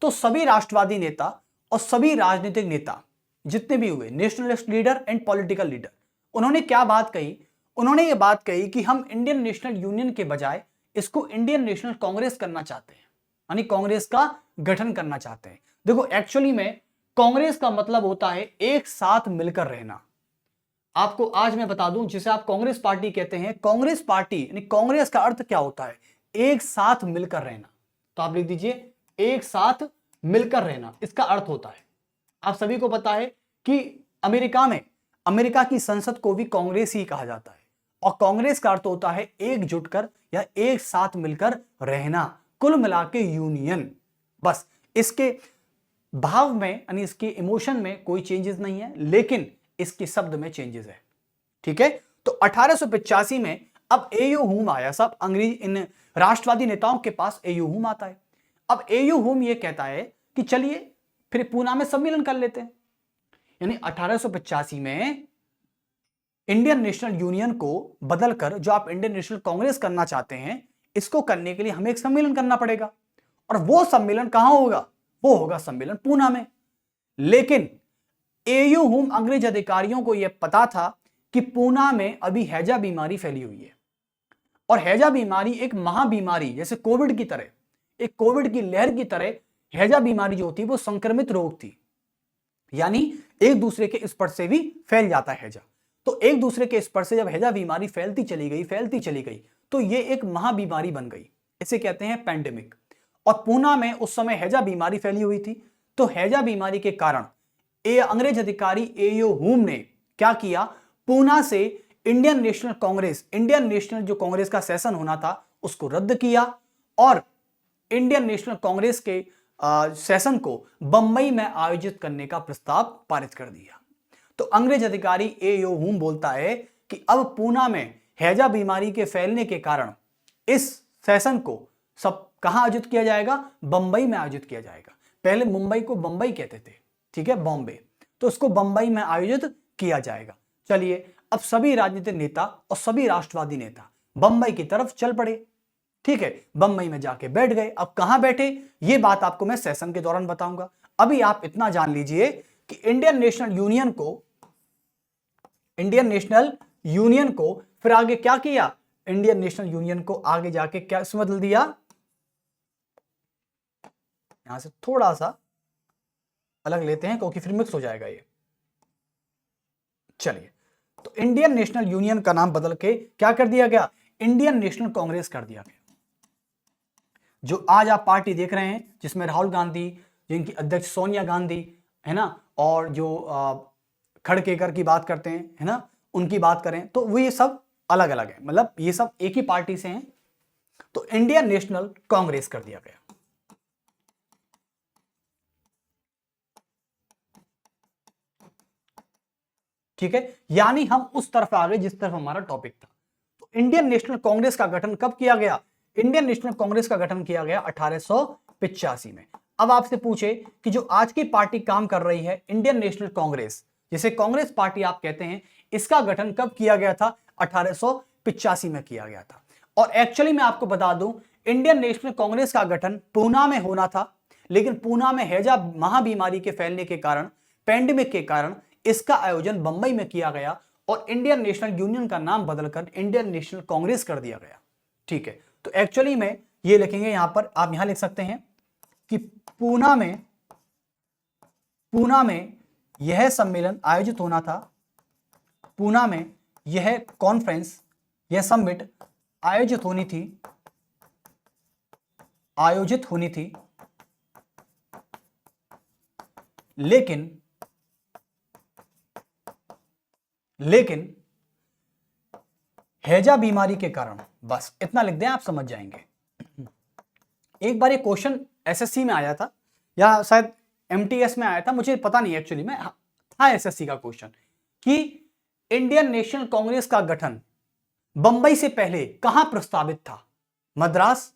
Speaker 1: तो सभी राष्ट्रवादी नेता और सभी राजनीतिक नेता जितने भी हुए, nationalist leader and political leader, उन्होंने क्या बात कही? उन्होंने ये बात कही कि हम इंडियन नेशनल यूनियन के बजाय इसको इंडियन नेशनल कांग्रेस करना चाहते हैं, यानी कांग्रेस का गठन करना चाहते हैं। देखो, एक्चुअली में कांग्रेस का मतलब होता है एक साथ मिलकर रहना। आपको आज मैं बता दूं, जिसे आप कांग्रेस पार्टी कहते हैं, कांग्रेस पार्टी यानी कांग्रेस का अर्थ क्या होता है? एक साथ मिलकर रहना। तो आप लिख दीजिए, एक साथ मिलकर रहना, इसका अर्थ होता है। आप सभी को पता है कि अमेरिका में, अमेरिका की संसद को भी कांग्रेस ही कहा जाता है, और कांग्रेस का अर्थ होता है एकजुट कर या एक साथ मिलकर रहना, कुल मिला के यूनियन। बस इसके भाव में यानी इसके इमोशन में कोई चेंजेस नहीं है, लेकिन इसके शब्द में चेंजेस है, ठीक है। तो 1885 में अब एयू हुम आया, सब अंग्रेज इन राष्ट्रवादी नेताओं के पास एयू हुम आता है। अब एयू हुम ये कहता है कि चलिए फिर पूना में सम्मेलन कर लेते हैं, यानी 1885 में इंडियन नेशनल यूनियन को बदलकर जो आप इंडियन नेशनल कांग्रेस करना चाहते हैं, इसको करने के लिए हमें एक सम्मेलन करना पड़ेगा, और वो सम्मेलन कहां होगा? वो होगा सम्मेलन पूना में। लेकिन एयू हुम अंग्रेज अधिकारियों को यह पता था कि पूना में अभी हैजा बीमारी फैली हुई है, और हैजा बीमारी एक महाबीमारी, जैसे कोविड की तरह, एक कोविड की लहर की तरह हैजा बीमारी जो होती है वो संक्रमित रोग थी, यानी एक दूसरे के स्पर्श से भी फैल जाता है हैजा। तो एक दूसरे के स्पर्श से जब हैजा बीमारी फैलती चली गई तो ये एक महाबीमारी बन गई, इसे कहते हैं पैंडेमिक। और पूना में उस समय हैजा बीमारी फैली हुई थी। तो हैजा बीमारी के कारण अंग्रेज अधिकारी एयू हुम ने क्या किया? पूना से Indian national Congress, Indian national जो कांग्रेस का सेशन होना था उसको रद्द किया, और इंडियन नेशनल कांग्रेस के सेशन को बंबई में आयोजित करने का प्रस्ताव पारित कर दिया। तो अंग्रेज अधिकारी एयू हुम बोलता है कि अब पूना में हैजा बीमारी के फैलने के कारण इस सेशन को सब कहां आयोजित किया जाएगा? बंबई में आयोजित किया जाएगा। पहले मुंबई को बंबई कहते थे, ठीक है, बॉम्बे, तो उसको बंबई में आयोजित किया जाएगा। चलिए, अब सभी राजनीतिक नेता और सभी राष्ट्रवादी नेता बंबई की तरफ चल पड़े, ठीक है, बंबई में जाके बैठ गए। अब कहां बैठे ये बात आपको मैं सेशन के दौरान बताऊंगा। अभी आप इतना जान लीजिए कि इंडियन नेशनल यूनियन को फिर आगे क्या किया? इंडियन नेशनल यूनियन को आगे जाके क्या इसमें बदल दिया? यहां से थोड़ा सा अलग लेते हैं क्योंकि फिर मिक्स हो जाएगा ये। चलिए, तो इंडियन नेशनल यूनियन का नाम बदल के क्या कर दिया गया? इंडियन नेशनल कांग्रेस कर दिया गया। जो आज आप पार्टी देख रहे हैं जिसमें राहुल गांधी, जिनकी अध्यक्ष सोनिया गांधी है ना, और जो खड़गेकर की बात करते हैं है ना, उनकी बात करें तो वो ये सब अलग अलग है, मतलब ये सब एक ही पार्टी से हैं। तो इंडियन नेशनल कांग्रेस कर दिया गया। ठीक है, यानी हम उस तरफ आ गए जिस तरफ हमारा टॉपिक था। तो इंडियन नेशनल कांग्रेस का गठन कब किया गया? इंडियन नेशनल कांग्रेस का गठन किया गया 1885 में। अब आपसे पूछे कि जो आज की पार्टी काम कर रही है इंडियन नेशनल कांग्रेस, जिसे कांग्रेस पार्टी आप कहते हैं, इसका गठन कब किया गया था? 1885 में किया गया था। और एक्चुअली मैं आपको बता दूं, इंडियन नेशनल कांग्रेस का गठन पूना में होना था, लेकिन पूना में हैजा महाबीमारी के फैलने के कारण, पैंडेमिक के कारण इसका आयोजन बंबई में किया गया और इंडियन नेशनल यूनियन का नाम बदलकर इंडियन नेशनल कांग्रेस कर दिया गया। ठीक है, तो एक्चुअली में ये लिखेंगे यहां पर, आप यहां लिख सकते हैं कि पूना में यह सम्मेलन आयोजित होना था, पूना में यह कॉन्फ्रेंस, यह समिट आयोजित होनी थी, लेकिन हैजा बीमारी के कारण, बस इतना लिख दें आप समझ जाएंगे। एक बार ये क्वेश्चन एसएससी में आया था या शायद एमटीएस में आया था, मुझे पता नहीं एक्चुअली में, था एसएससी का क्वेश्चन कि इंडियन नेशनल कांग्रेस का गठन बंबई से पहले कहां प्रस्तावित था? मद्रास,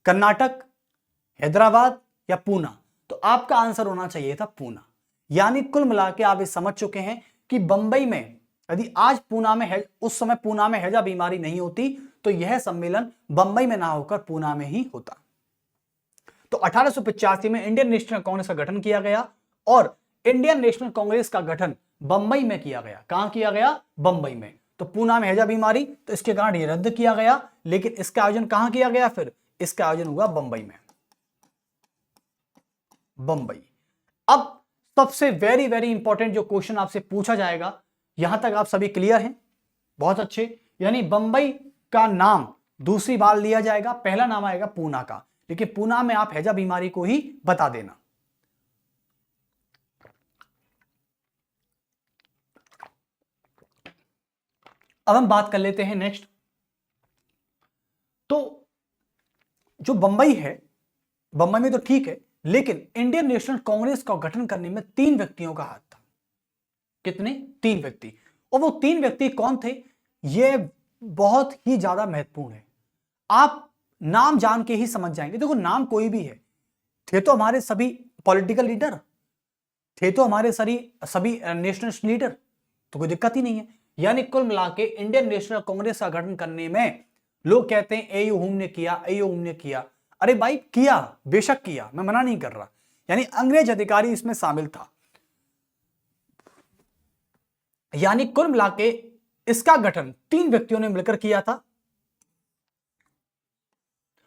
Speaker 1: कर्नाटक, हैदराबाद या पूना? तो आपका आंसर होना चाहिए था पूना। यानी कुल मिला के आप ये समझ चुके हैं कि बंबई में यदि आज पूना में उस समय पूना में हैजा बीमारी नहीं होती तो यह सम्मेलन बंबई में ना होकर पूना में ही होता। तो 1885 में इंडियन नेशनल कांग्रेस का गठन किया गया और इंडियन नेशनल कांग्रेस का गठन बंबई में किया गया। कहां किया गया? बंबई में। तो पूना में हैजा बीमारी, तो इसके कारण यह रद्द किया गया, लेकिन इसका आयोजन कहां किया गया? फिर इसका आयोजन हुआ बंबई में, बंबई। अब सबसे वेरी वेरी इंपॉर्टेंट जो क्वेश्चन आपसे पूछा जाएगा, यहां तक आप सभी क्लियर हैं? बहुत अच्छे। यानी बंबई का नाम दूसरी बार लिया जाएगा, पहला नाम आएगा पूना का, लेकिन पूना में आप हैजा बीमारी को ही बता देना। अब हम बात कर लेते हैं नेक्स्ट। तो जो बंबई है, बंबई में तो ठीक है, लेकिन इंडियन नेशनल कांग्रेस का गठन करने में 3 व्यक्तियों का हाथ था। कितने? 3 व्यक्ति। और वो 3 व्यक्ति कौन थे? ये बहुत ही ज्यादा महत्वपूर्ण है, आप नाम जान के ही समझ जाएंगे। देखो, नाम कोई भी है, थे तो हमारे सभी पॉलिटिकल लीडर, थे तो हमारे सभी नेशनल लीडर, तो कोई दिक्कत ही नहीं है। यानी कुल मिला के इंडियन नेशनल कांग्रेस का गठन करने में लोग कहते हैं एयू हुम ने किया, एयू हुम ने किया। अरे भाई, किया, बेशक किया, मैं मना नहीं कर रहा। यानी अंग्रेज अधिकारी इसमें शामिल था। यानी कुल मिला के इसका गठन 3 व्यक्तियों ने मिलकर किया था।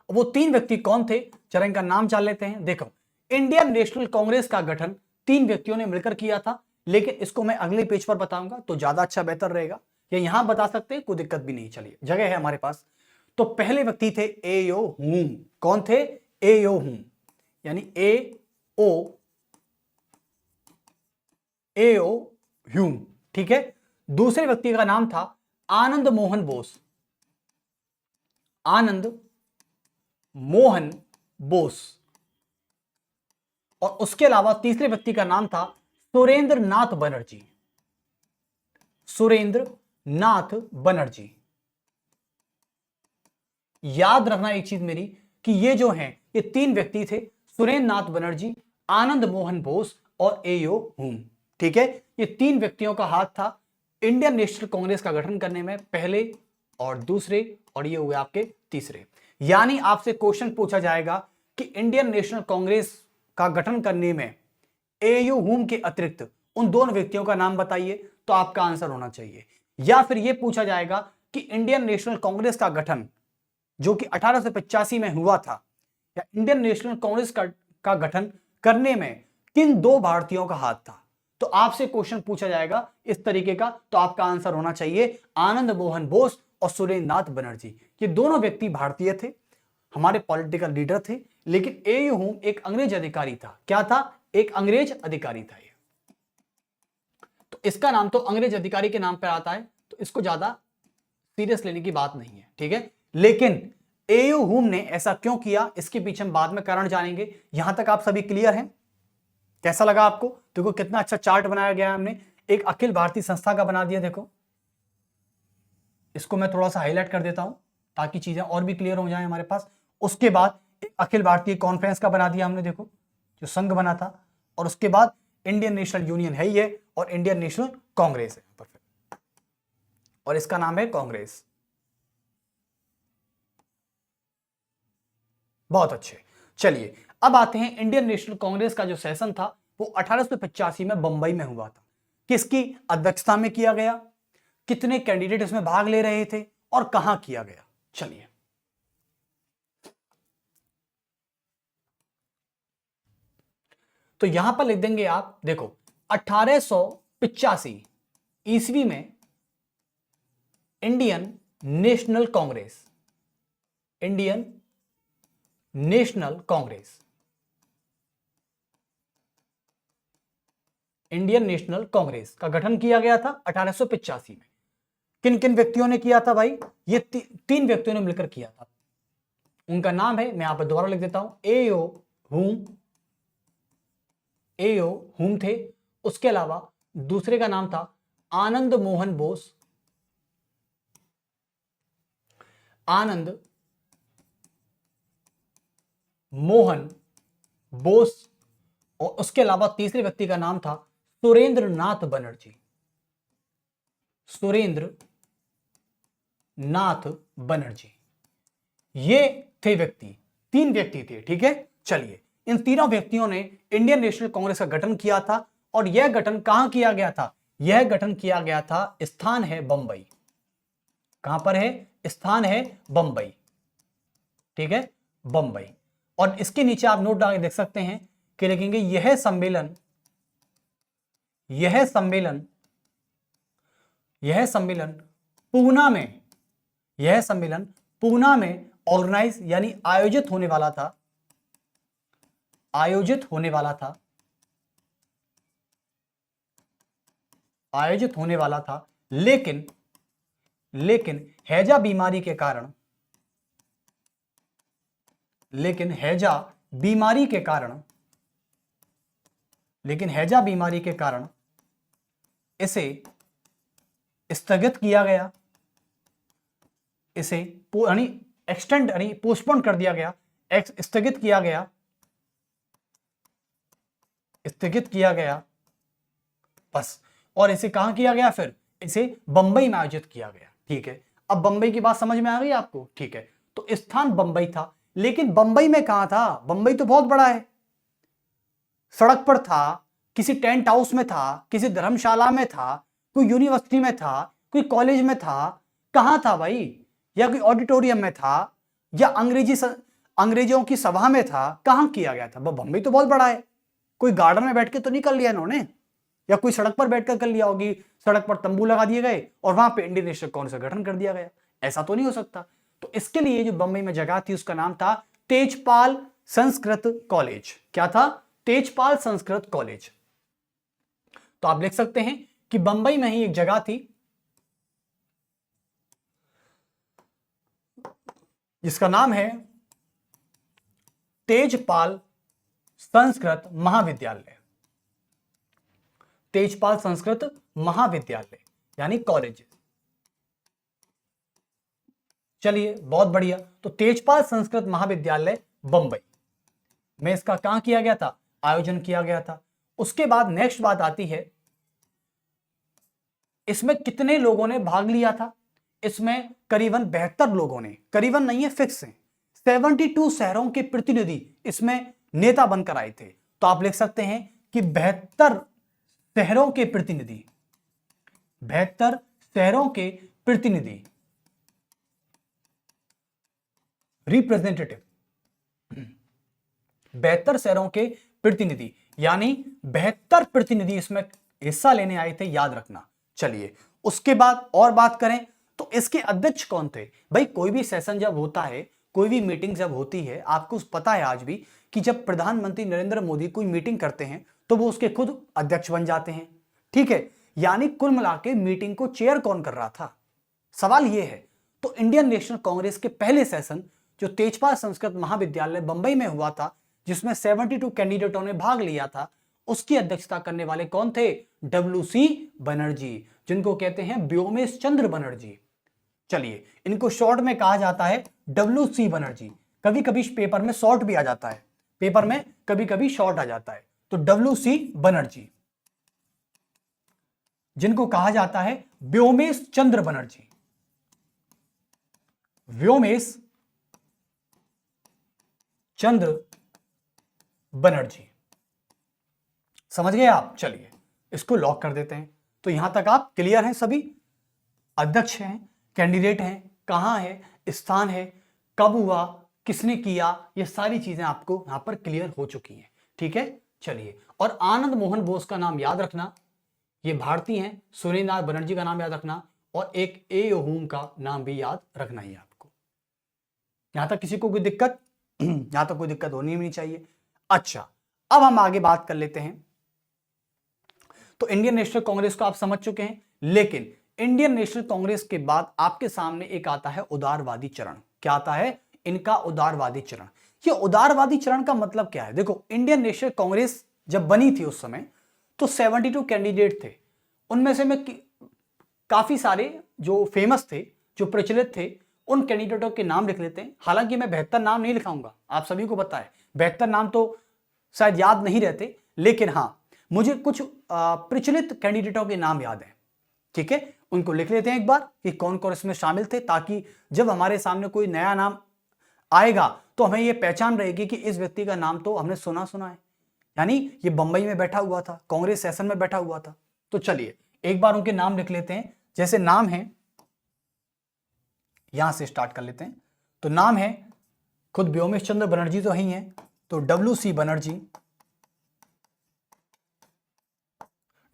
Speaker 1: वो 3 व्यक्ति कौन थे? जरा इनका नाम जान लेते हैं। देखो, इंडियन नेशनल कांग्रेस का गठन 3 व्यक्तियों ने मिलकर किया था, लेकिन इसको मैं अगले पेज पर बताऊंगा तो ज्यादा अच्छा बेहतर रहेगा, या यहां बता सकते हैं, कोई दिक्कत भी नहीं, चलिए जगह है हमारे पास। तो पहले व्यक्ति थे एयो हुम। कौन थे? एयो हुम, यानी एओ ह्यूम, ठीक है। दूसरे व्यक्ति का नाम था आनंद मोहन बोस, आनंद मोहन बोस। और उसके अलावा तीसरे व्यक्ति का नाम था सुरेंद्र नाथ बनर्जी, सुरेंद्र नाथ बनर्जी। याद रखना एक चीज मेरी कि ये जो हैं ये तीन व्यक्ति थे, सुरेंद्र नाथ बनर्जी, आनंद मोहन बोस और एओ हुम। ठीक है, ये तीन व्यक्तियों का हाथ था इंडियन नेशनल कांग्रेस का गठन करने में, पहले और दूसरे, और ये हुए आपके तीसरे। यानी आपसे क्वेश्चन पूछा जाएगा कि इंडियन नेशनल कांग्रेस का गठन करने में एयू हुम के अतिरिक्त उन दोनों व्यक्तियों का नाम बताइए, तो आपका आंसर होना चाहिए। या फिर यह पूछा जाएगा कि इंडियन नेशनल कांग्रेस का गठन जो कि 1885 में हुआ था, या इंडियन नेशनल कांग्रेस का गठन करने में किन दो भारतीयों का हाथ था, तो आपसे क्वेश्चन पूछा जाएगा इस तरीके का, तो आपका आंसर होना चाहिए आनंद मोहन बोस और सुरेंद्र नाथ बनर्जी। ये दोनों व्यक्ति भारतीय थे, हमारे पॉलिटिकल लीडर थे, लेकिन एयू हुम एक अंग्रेज अधिकारी था। क्या था? एक अंग्रेज अधिकारी था ये। तो इसका नाम तो अंग्रेज अधिकारी के नाम पर आता है, तो इसको ज्यादा सीरियस लेने की बात नहीं है। ठीक है, लेकिन एयू हुम ने ऐसा क्यों किया, इसके पीछे हम बाद में कारण जानेंगे। यहां तक आप सभी क्लियर हैं? कैसा लगा आपको? देखो कितना अच्छा चार्ट बनाया गया है हमने, एक अखिल भारतीय संस्था का बना दिया। देखो इसको मैं थोड़ा सा हाईलाइट कर देता हूं ताकि चीजें और भी क्लियर हो जाएं हमारे पास। उसके बाद एक अखिल भारतीय कॉन्फ्रेंस का बना दिया हमने, देखो जो संघ बना था, और उसके बाद इंडियन नेशनल यूनियन है ये, और इंडियन नेशनल कांग्रेस है परफेक्ट, और इसका नाम है कांग्रेस। बहुत अच्छे। चलिए अब आते हैं इंडियन नेशनल कांग्रेस का जो सेशन था वो 1885 में बंबई में हुआ था। किसकी अध्यक्षता में किया गया, कितने कैंडिडेट इसमें भाग ले रहे थे, और कहां किया गया? चलिए तो यहां पर लिख देंगे आप, देखो 1885 ईस्वी में Indian national Congress, Indian national Congress, Indian national Congress का गठन किया गया था 1885 में। किन किन व्यक्तियों ने किया था भाई? ये तीन व्यक्तियों ने मिलकर किया था। उनका नाम है, मैं यहां पर दोबारा लिख देता हूं, एओ हुम, एओ हुम थे। उसके अलावा दूसरे का नाम था आनंद मोहन बोस, आनंद मोहन बोस, और उसके अलावा तीसरे व्यक्ति का नाम था सुरेंद्र नाथ बनर्जी, सुरेंद्र नाथ बनर्जी। ये थे व्यक्ति, तीन व्यक्ति थे। ठीक है, चलिए इन तीनों व्यक्तियों ने इंडियन नेशनल कांग्रेस का गठन किया था, और यह गठन कहां किया गया था? यह गठन किया गया था, स्थान है बंबई। कहां पर है? स्थान है बंबई। ठीक है, बंबई। और इसके नीचे आप नोट डाल के देख सकते हैं कि लिखेंगे यह सम्मेलन, यह सम्मेलन, यह सम्मेलन पूना में, यह सम्मेलन पूना में ऑर्गेनाइज यानी आयोजित होने वाला था, आयोजित होने वाला था, आयोजित होने वाला था, लेकिन हैजा बीमारी के कारण, लेकिन हैजा बीमारी के कारण, लेकिन हैजा बीमारी के कारण इसे स्थगित किया गया, इसे यानी एक्सटेंड यानी पोस्टपोन कर दिया गया, स्थगित किया गया, स्थगित किया गया बस। और इसे कहां किया गया? फिर इसे बंबई में आयोजित किया गया। ठीक है, अब बंबई की बात समझ में आ गई आपको? ठीक है, तो स्थान बंबई था, लेकिन बंबई में कहां था? बंबई तो बहुत बड़ा है, सड़क पर था, किसी टेंट हाउस में था, किसी धर्मशाला में था, कोई यूनिवर्सिटी में था, कोई कॉलेज में था, कहां था भाई? या कोई ऑडिटोरियम में था, या अंग्रेजों की सभा में था, कहां किया गया था? बंबई तो बहुत बड़ा है, कोई गार्डन में बैठ के तो नहीं कर लिया इन्होंने, या कोई सड़क पर बैठकर कर लिया होगी, सड़क पर तंबू लगा दिए गए और वहां पे इंडियन नेशनल कांग्रेस का गठन कर दिया गया। ऐसा तो नहीं हो सकता। तो इसके लिए जो बंबई में जगह थी उसका नाम था तेजपाल संस्कृत कॉलेज। क्या था? तेजपाल संस्कृत कॉलेज। तो आप लिख सकते हैं कि बंबई में ही एक जगह थी जिसका नाम है तेजपाल संस्कृत महाविद्यालय, तेजपाल संस्कृत महाविद्यालय यानी कॉलेज। चलिए बहुत बढ़िया। तो तेजपाल संस्कृत महाविद्यालय बंबई में इसका कहां किया गया था, आयोजन किया गया था। उसके बाद नेक्स्ट बात आती है, इसमें कितने लोगों ने भाग लिया था। इसमें करीबन 72 लोगों ने, करीबन नहीं है फिक्स है, 72 शहरों के प्रतिनिधि इसमें नेता बनकर आए थे। तो आप लिख सकते हैं कि 72 शहरों के प्रतिनिधि, 72 शहरों के प्रतिनिधि, रिप्रेजेंटेटिव, 72 शहरों के प्रतिनिधि, यानी 72 प्रतिनिधि इसमें हिस्सा लेने आए थे, याद रखना। चलिए उसके बाद और बात करें तो इसके अध्यक्ष कौन थे। भाई कोई भी सेशन जब होता है, कोई भी मीटिंग जब होती है, आपको पता है आज भी कि जब प्रधानमंत्री नरेंद्र मोदी कोई मीटिंग करते हैं तो वो उसके खुद अध्यक्ष बन जाते हैं, ठीक है। यानी कुल मिला के मीटिंग को चेयर कौन कर रहा था, सवाल यह है। तो इंडियन नेशनल कांग्रेस के पहले सेशन जो तेजपाल संस्कृत महाविद्यालय बंबई में हुआ था, जिसमें 72 कैंडिडेटों ने भाग लिया था, उसकी अध्यक्षता करने वाले कौन थे, डब्ल्यूसी बनर्जी, जिनको कहते हैं व्योमेश चंद्र बनर्जी। चलिए इनको शॉर्ट में कहा जाता है डब्ल्यूसी बनर्जी। कभी कभी पेपर में शॉर्ट भी आ जाता है, पेपर में कभी कभी शॉर्ट आ जाता है। तो डब्ल्यूसी बनर्जी, जिनको कहा जाता है व्योमेश चंद्र बनर्जी, व्योमेश चंद्र बनर्जी, समझ गए आप। चलिए इसको लॉक कर देते हैं। तो यहां तक आप क्लियर हैं सभी, अध्यक्ष हैं, कैंडिडेट हैं, कहां है, स्थान है, कब हुआ, किसने किया, ये सारी चीजें आपको यहां पर क्लियर हो चुकी हैं, ठीक है। चलिए और आनंद मोहन बोस का नाम याद रखना, ये भारतीय हैं। सुरेंद्र नाथ बनर्जी का नाम याद रखना, और एक ए होम का नाम भी याद रखना ही आपको। यहां तक किसी को कोई दिक्कत, यहां तक कोई दिक्कत होनी भी नहीं चाहिए। अच्छा अब हम आगे बात कर लेते हैं। तो इंडियन नेशनल कांग्रेस को आप समझ चुके हैं, लेकिन इंडियन नेशनल कांग्रेस के बाद आपके सामने एक आता है उदारवादी चरण। क्या आता है, इनका उदारवादी चरण। ये उदारवादी चरण का मतलब क्या है, देखो इंडियन नेशनल कांग्रेस जब बनी थी उस समय तो 72 कैंडिडेट थे। उनमें से मैं काफी सारे जो फेमस थे, जो प्रचलित थे, उन कैंडिडेटों के नाम लिख लेते हैं। हालांकि मैं 72 नाम नहीं लिखाऊंगा, आप सभी को पता है 72 नाम तो शायद याद नहीं रहते, लेकिन हाँ मुझे कुछ प्रचलित कैंडिडेटों के नाम याद हैं, ठीक है। उनको लिख लेते हैं एक बार कि कौन कौन इसमें शामिल थे, ताकि जब हमारे सामने कोई नया नाम आएगा तो हमें यह पहचान रहेगी कि इस व्यक्ति का नाम तो हमने सुना सुना है, यानी ये बंबई में बैठा हुआ था, कांग्रेस सेशन में बैठा हुआ था। तो चलिए एक बार उनके नाम लिख लेते हैं। जैसे नाम है, यहां से स्टार्ट कर लेते हैं। तो नाम है, खुद व्योमेश चंद्र बनर्जी तो ही हैं, तो डब्ल्यूसी बनर्जी।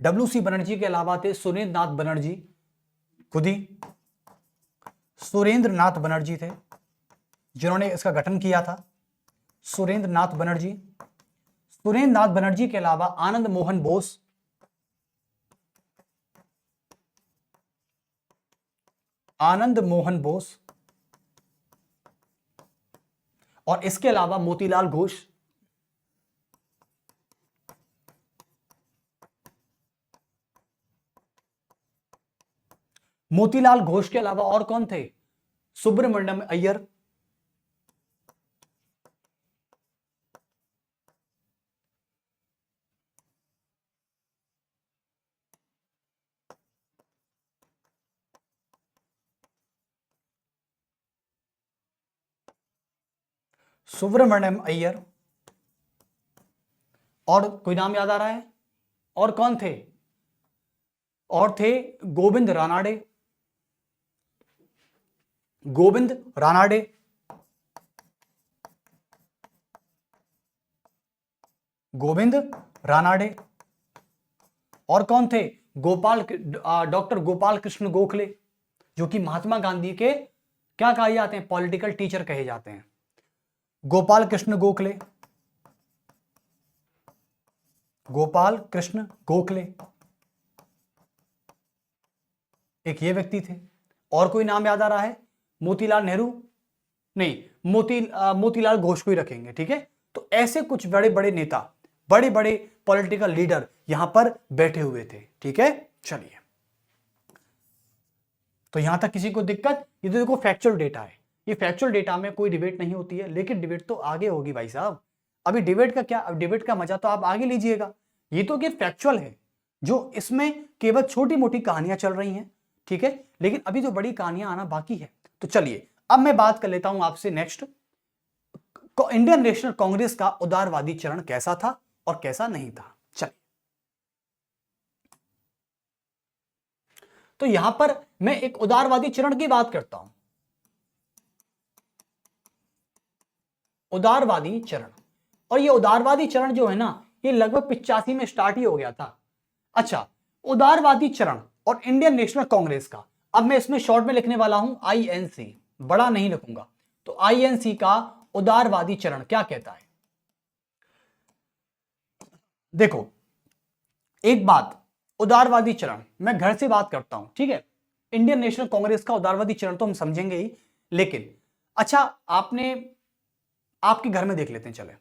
Speaker 1: डब्ल्यूसी बनर्जी के अलावा थे सुरेंद्र नाथ बनर्जी, खुद ही सुरेंद्र नाथ बनर्जी थे जिन्होंने इसका गठन किया था, सुरेंद्र नाथ बनर्जी। सुरेंद्र नाथ बनर्जी के अलावा आनंद मोहन बोस, आनंद मोहन बोस, और इसके अलावा मोतीलाल घोष, मोतीलाल घोष के अलावा और कौन थे, सुब्रमण्यम अय्यर, सुब्रमण्यम अय्यर, और कोई नाम याद आ रहा है, और कौन थे, और थे गोविंद रानाडे, गोविंद रानाडे, गोविंद रानाडे, और कौन थे, डॉक्टर गोपाल कृष्ण गोखले, जो कि महात्मा गांधी के क्या कहे जाते हैं, पॉलिटिकल टीचर कहे जाते हैं, गोपाल कृष्ण गोखले, गोपाल कृष्ण गोखले एक ये व्यक्ति थे। और कोई नाम याद आ रहा है, मोतीलाल नेहरू नहीं, मोतीलाल घोष को ही रखेंगे, ठीक है। तो ऐसे कुछ बड़े बड़े नेता, बड़े बड़े पॉलिटिकल लीडर यहां पर बैठे हुए थे, ठीक है। चलिए तो यहां तक किसी को दिक्कत, ये तो देखो फैक्चुअल डेटा है, ये फैक्चुअल डेटा में कोई डिबेट नहीं होती है, लेकिन डिबेट तो आगे होगी भाई साहब। अभी डिबेट का क्या, अब डिबेट का मजा तो आप आगे लीजिएगा। ये तो क्या फैक्चुअल है, जो इसमें केवल छोटी मोटी कहानियां चल रही हैं, ठीक है, लेकिन अभी तो बड़ी कहानियां आना बाकी है। तो चलिए अब मैं बात कर लेता हूं आपसे नेक्स्ट, इंडियन नेशनल कांग्रेस का उदारवादी चरण कैसा था और कैसा नहीं था। चलिए, तो यहां पर मैं एक उदारवादी चरण की बात करता हूं। उदारवादी चरण, और ये उदारवादी चरण जो है ना, ये लगभग 85 में स्टार्ट ही हो गया था। अच्छा, उदारवादी चरण और इंडियन नेशनल कांग्रेस का, अब मैं इसमें शॉर्ट में लिखने वाला हूं आईएनसी, बड़ा नहीं लिखूंगा। तो आईएनसी का उदारवादी चरण क्या कहता है? देखो एक बात, उदारवादी चरण मैं घर से बात करता हूं, ठीक है। इंडियन नेशनल कांग्रेस का उदारवादी चरण तो हम समझेंगे ही, लेकिन अच्छा आपने, आपके घर में देख लेते हैं, चले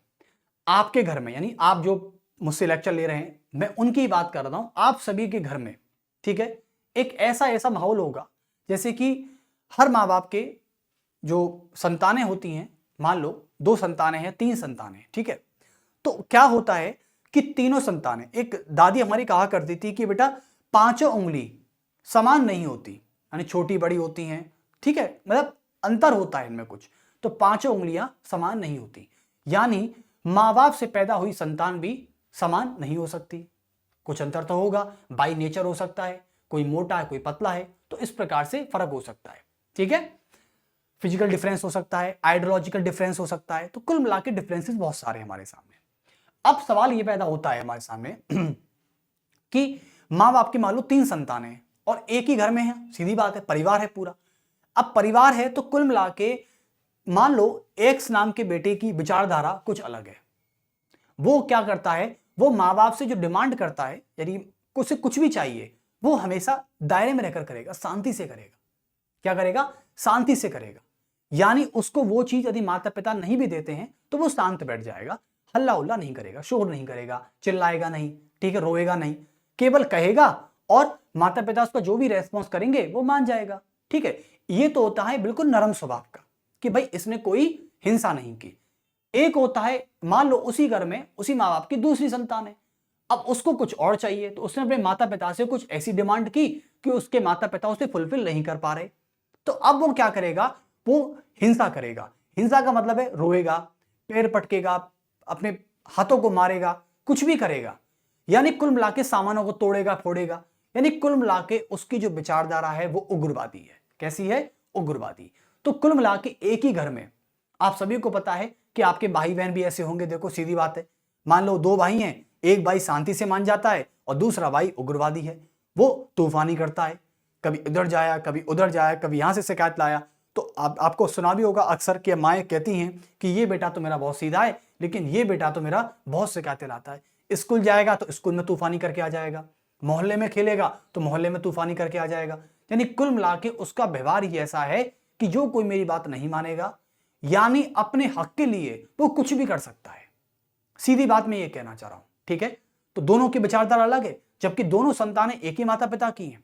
Speaker 1: आपके घर में, यानी आप जो मुझसे लेक्चर ले रहे हैं, मैं उनकी बात कर रहा हूं, आप सभी के घर में, ठीक है, एक ऐसा ऐसा माहौल होगा जैसे कि हर माँ बाप के जो संतानें होती हैं, मान लो 2 संतानें हैं, 3 संतानें, ठीक है, तो क्या होता है कि तीनों संतानें, एक दादी हमारी कहा करती थी कि बेटा 5 उंगली समान नहीं होती, यानी छोटी बड़ी होती हैं, ठीक है, मतलब अंतर होता है इनमें कुछ, तो 5 उंगलियां समान नहीं होती, यानी माँ बाप से पैदा हुई संतान भी समान नहीं हो सकती, कुछ अंतर तो होगा, बाई नेचर हो सकता है, कोई मोटा है कोई पतला है, तो इस प्रकार से फर्क हो सकता है, ठीक है, फिजिकल डिफरेंस हो सकता है, आइडियोलॉजिकल डिफरेंस हो सकता है, तो कुल मिला के डिफरेंसेस बहुत सारे हमारे सामने। अब सवाल ये पैदा होता है हमारे सामने कि माँ बाप की मान लो 3 संतानें हैं और एक ही घर में है, सीधी बात है, परिवार है पूरा। अब परिवार है तो कुल मिला के मान लो एक्स नाम के बेटे की विचारधारा कुछ अलग है, वो क्या करता है, वो माँ बाप से जो डिमांड करता है, यदि उसे कुछ भी चाहिए, वो हमेशा दायरे में रहकर करेगा, शांति से करेगा। क्या करेगा? शांति से करेगा, यानी उसको वो चीज यदि माता पिता नहीं भी देते हैं तो वो शांत बैठ जाएगा, हल्ला उल्ला नहीं करेगा, शोर नहीं करेगा, चिल्लाएगा नहीं, ठीक है, रोएगा नहीं, केवल कहेगा और माता पिता उसका जो भी रेस्पॉन्स करेंगे वो मान जाएगा, ठीक है। ये तो होता है बिल्कुल नरम स्वभाव का कि भाई इसने कोई हिंसा नहीं की। एक होता है मान लो उसी घर में उसी माँ बाप की दूसरी संतान है, अब उसको कुछ और चाहिए, तो उसने अपने माता पिता से कुछ ऐसी डिमांड की कि उसके माता पिता उसे फुलफिल नहीं कर पा रहे, तो अब वो क्या करेगा, वो हिंसा करेगा। हिंसा का मतलब है रोएगा, पैर पटकेगा, अपने हाथों को मारेगा, कुछ भी करेगा, यानी कुल मिला के सामानों को तोड़ेगा फोड़ेगा, यानी कुल मिला के उसकी जो विचारधारा है वो उग्रवादी है। कैसी है? उग्रवादी। तो कुल मिला के एक ही घर में आप सभी को पता है कि आपके भाई बहन भी ऐसे होंगे। देखो सीधी बात है, मान लो 2 भाई हैं, एक भाई शांति से मान जाता है और दूसरा भाई उग्रवादी है, वो तूफानी करता है, कभी इधर जाया कभी उधर जाया, कभी यहां से शिकायत लाया। तो आपको सुना भी होगा अक्सर कि माएँ कहती हैं कि ये बेटा तो मेरा बहुत सीधा है, लेकिन ये बेटा तो मेरा बहुत शिकायतें लाता है। स्कूल जाएगा तो स्कूल में तूफानी करके आ जाएगा, मोहल्ले में खेलेगा तो मोहल्ले में तूफानी करके आ जाएगा, यानी कुल मिला के उसका व्यवहार ही ऐसा है कि जो कोई मेरी बात नहीं मानेगा, यानी अपने हक के लिए वो कुछ भी कर सकता है। सीधी बात मैं ये कहना चाह रहा हूं, ठीक है। तो दोनों की विचारधारा अलग है, जबकि दोनों संतानें एक ही माता पिता की हैं।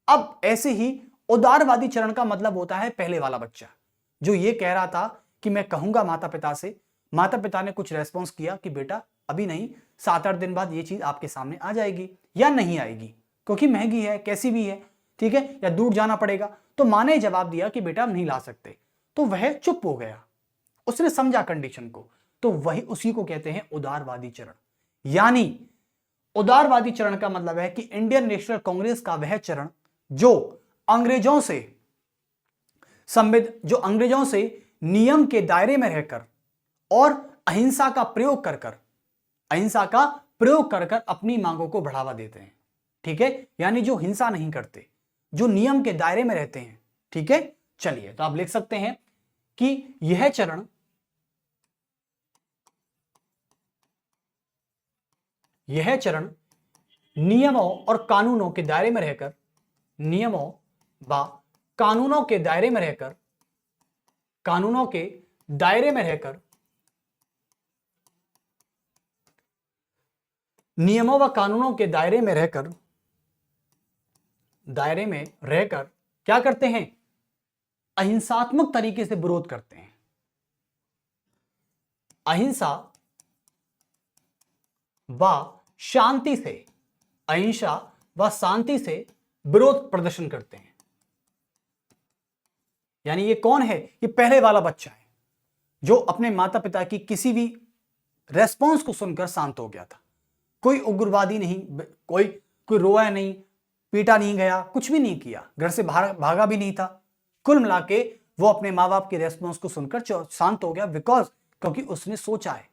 Speaker 1: अब ऐसे ही उदारवादी चरण का मतलब होता है पहले वाला बच्चा, जो ये कह रहा था कि मैं कहूंगा माता पिता से, माता पिता ने कुछ रेस्पॉन्स किया कि बेटा अभी नहीं, 7-8 दिन बाद ये चीज आपके सामने आ जाएगी या नहीं आएगी, क्योंकि महंगी है, कैसी भी है, ठीक है, या दूर जाना पड़ेगा। तो माँ ने जवाब दिया कि बेटा हम नहीं ला सकते, तो वह चुप हो गया, उसने समझा कंडीशन को, तो वही उसी को कहते हैं उदारवादी चरण। यानी उदारवादी चरण का मतलब है कि इंडियन नेशनल कांग्रेस का वह चरण जो अंग्रेजों से नियम के दायरे में रहकर और अहिंसा का प्रयोग कर कर अपनी मांगों को बढ़ावा देते हैं, ठीक है, यानी जो हिंसा नहीं करते, जो नियम के दायरे में रहते हैं, ठीक है। चलिए, तो आप लिख सकते हैं कि यह चरण नियमों और कानूनों के दायरे में रहकर कानूनों के दायरे में रहकर नियमों व कानूनों के दायरे में रहकर क्या करते हैं? अहिंसात्मक तरीके से विरोध करते हैं। अहिंसा व शांति से, अहिंसा व शांति से विरोध प्रदर्शन करते हैं। यानी ये कौन है? ये पहले वाला बच्चा है जो अपने माता पिता की किसी भी रेस्पॉन्स को सुनकर शांत हो गया था। कोई उग्रवादी नहीं, कोई रोया नहीं, पीटा नहीं गया, कुछ भी नहीं किया, घर से भागा भी नहीं था। कुल मिला के वो अपने माँ बाप की रेस्पॉन्स को सुनकर शांत हो गया, क्योंकि उसने सोचा है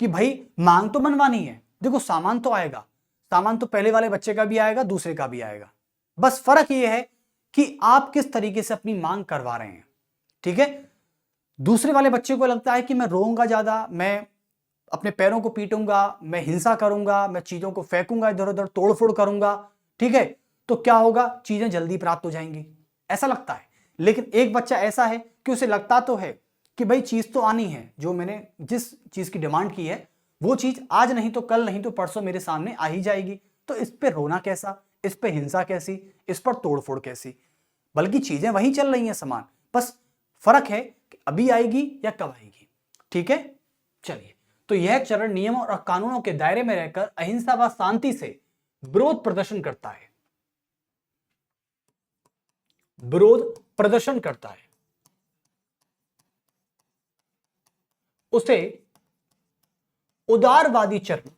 Speaker 1: कि भाई मांग तो मनवानी है। देखो सामान तो आएगा, सामान तो पहले वाले बच्चे का भी आएगा, दूसरे का भी आएगा। बस फर्क ये है कि आप किस तरीके से अपनी मांग करवा रहे हैं। ठीक है, दूसरे वाले बच्चे को लगता है कि मैं रोऊंगा ज्यादा, मैं अपने पैरों को पीटूंगा, मैं हिंसा करूंगा, मैं चीजों को फेंकूंगा इधर उधर, तोड़फोड़ करूंगा, ठीक है, तो क्या होगा, चीजें जल्दी प्राप्त हो जाएंगी, ऐसा लगता है। लेकिन एक बच्चा ऐसा है कि उसे लगता तो है कि भाई चीज तो आनी है, जो मैंने जिस चीज की डिमांड की है वो चीज आज नहीं तो कल, नहीं तो परसों मेरे सामने आ ही जाएगी। तो इस पे रोना कैसा, इस पे हिंसा कैसी, इस पर तोड़फोड़ कैसी? बल्कि चीजें वही चल रही हैं समान, बस फर्क है कि अभी आएगी या कब आएगी। ठीक है, चलिए, तो यह चरण नियमों और कानूनों के दायरे में रहकर अहिंसा व शांति से विरोध प्रदर्शन करता है। विरोध प्रदर्शन करता है, उसे उदारवादी चरण,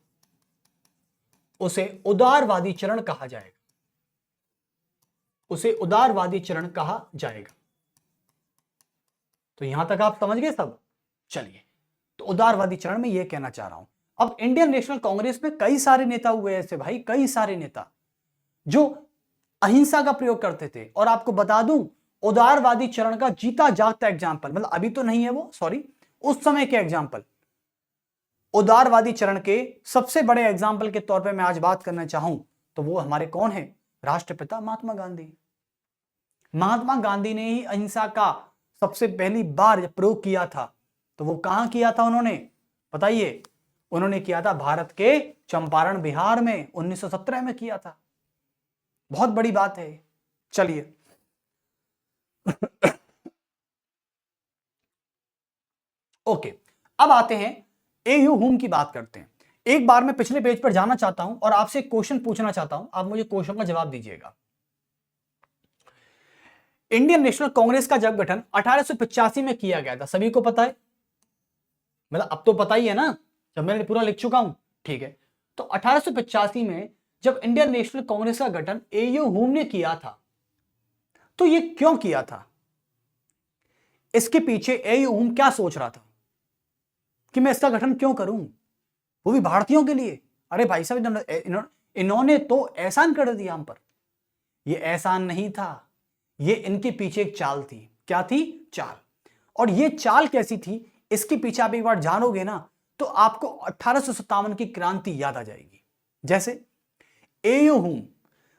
Speaker 1: उसे उदारवादी चरण कहा जाएगा, उसे उदारवादी चरण कहा जाएगा। तो यहां तक आप समझ गए सब? चलिए, तो उदारवादी चरण में यह कहना चाह रहा हूं। अब इंडियन नेशनल कांग्रेस में कई सारे नेता हुए ऐसे, भाई कई सारे नेता जो अहिंसा का प्रयोग करते थे। और आपको बता दूं, उदारवादी चरण का जीता जागता एग्जाम्पल, मतलब अभी तो नहीं है वो, सॉरी, उस समय के एग्जाम्पल, उदारवादी चरण के सबसे बड़े एग्जाम्पल के तौर पे मैं आज बात करना चाहूं तो वो हमारे कौन है? राष्ट्रपिता महात्मा गांधी। महात्मा गांधी ने ही अहिंसा का सबसे पहली बार जब प्रयोग किया था तो वो कहां किया था उन्होंने? बताइए। उन्होंने किया था भारत के चंपारण बिहार में, 1917 में किया था। बहुत बड़ी बात है। चलिए ओके, अब आते हैं एयू हुम की बात करते हैं। एक बार मैं पिछले पेज पर जाना चाहता हूं और आपसे एक क्वेश्चन पूछना चाहता हूं, आप मुझे क्वेश्चन का जवाब दीजिएगा। इंडियन नेशनल कांग्रेस का जब गठन 1885 में किया गया था, सभी को पता है, मतलब अब तो पता ही है ना, जब मैंने पूरा लिख चुका हूं। ठीक है, तो 1885 में जब इंडियन नेशनल कांग्रेस का गठन एयू हुम ने किया था, तो ये क्यों किया था? इसके पीछे एयू हुम क्या सोच रहा था कि मैं इसका गठन क्यों करूं, वो भी भारतीयों के लिए? अरे भाई साहब, इन्होंने तो एहसान कर दिया हम पर। ये एहसान नहीं था, ये इनके पीछे एक चाल थी। क्या थी? चाल। और ये चाल कैसी थी, इसके पीछे आप एक बार जानोगे ना तो आपको 1857 की क्रांति याद आ जाएगी। जैसे एयू हुम,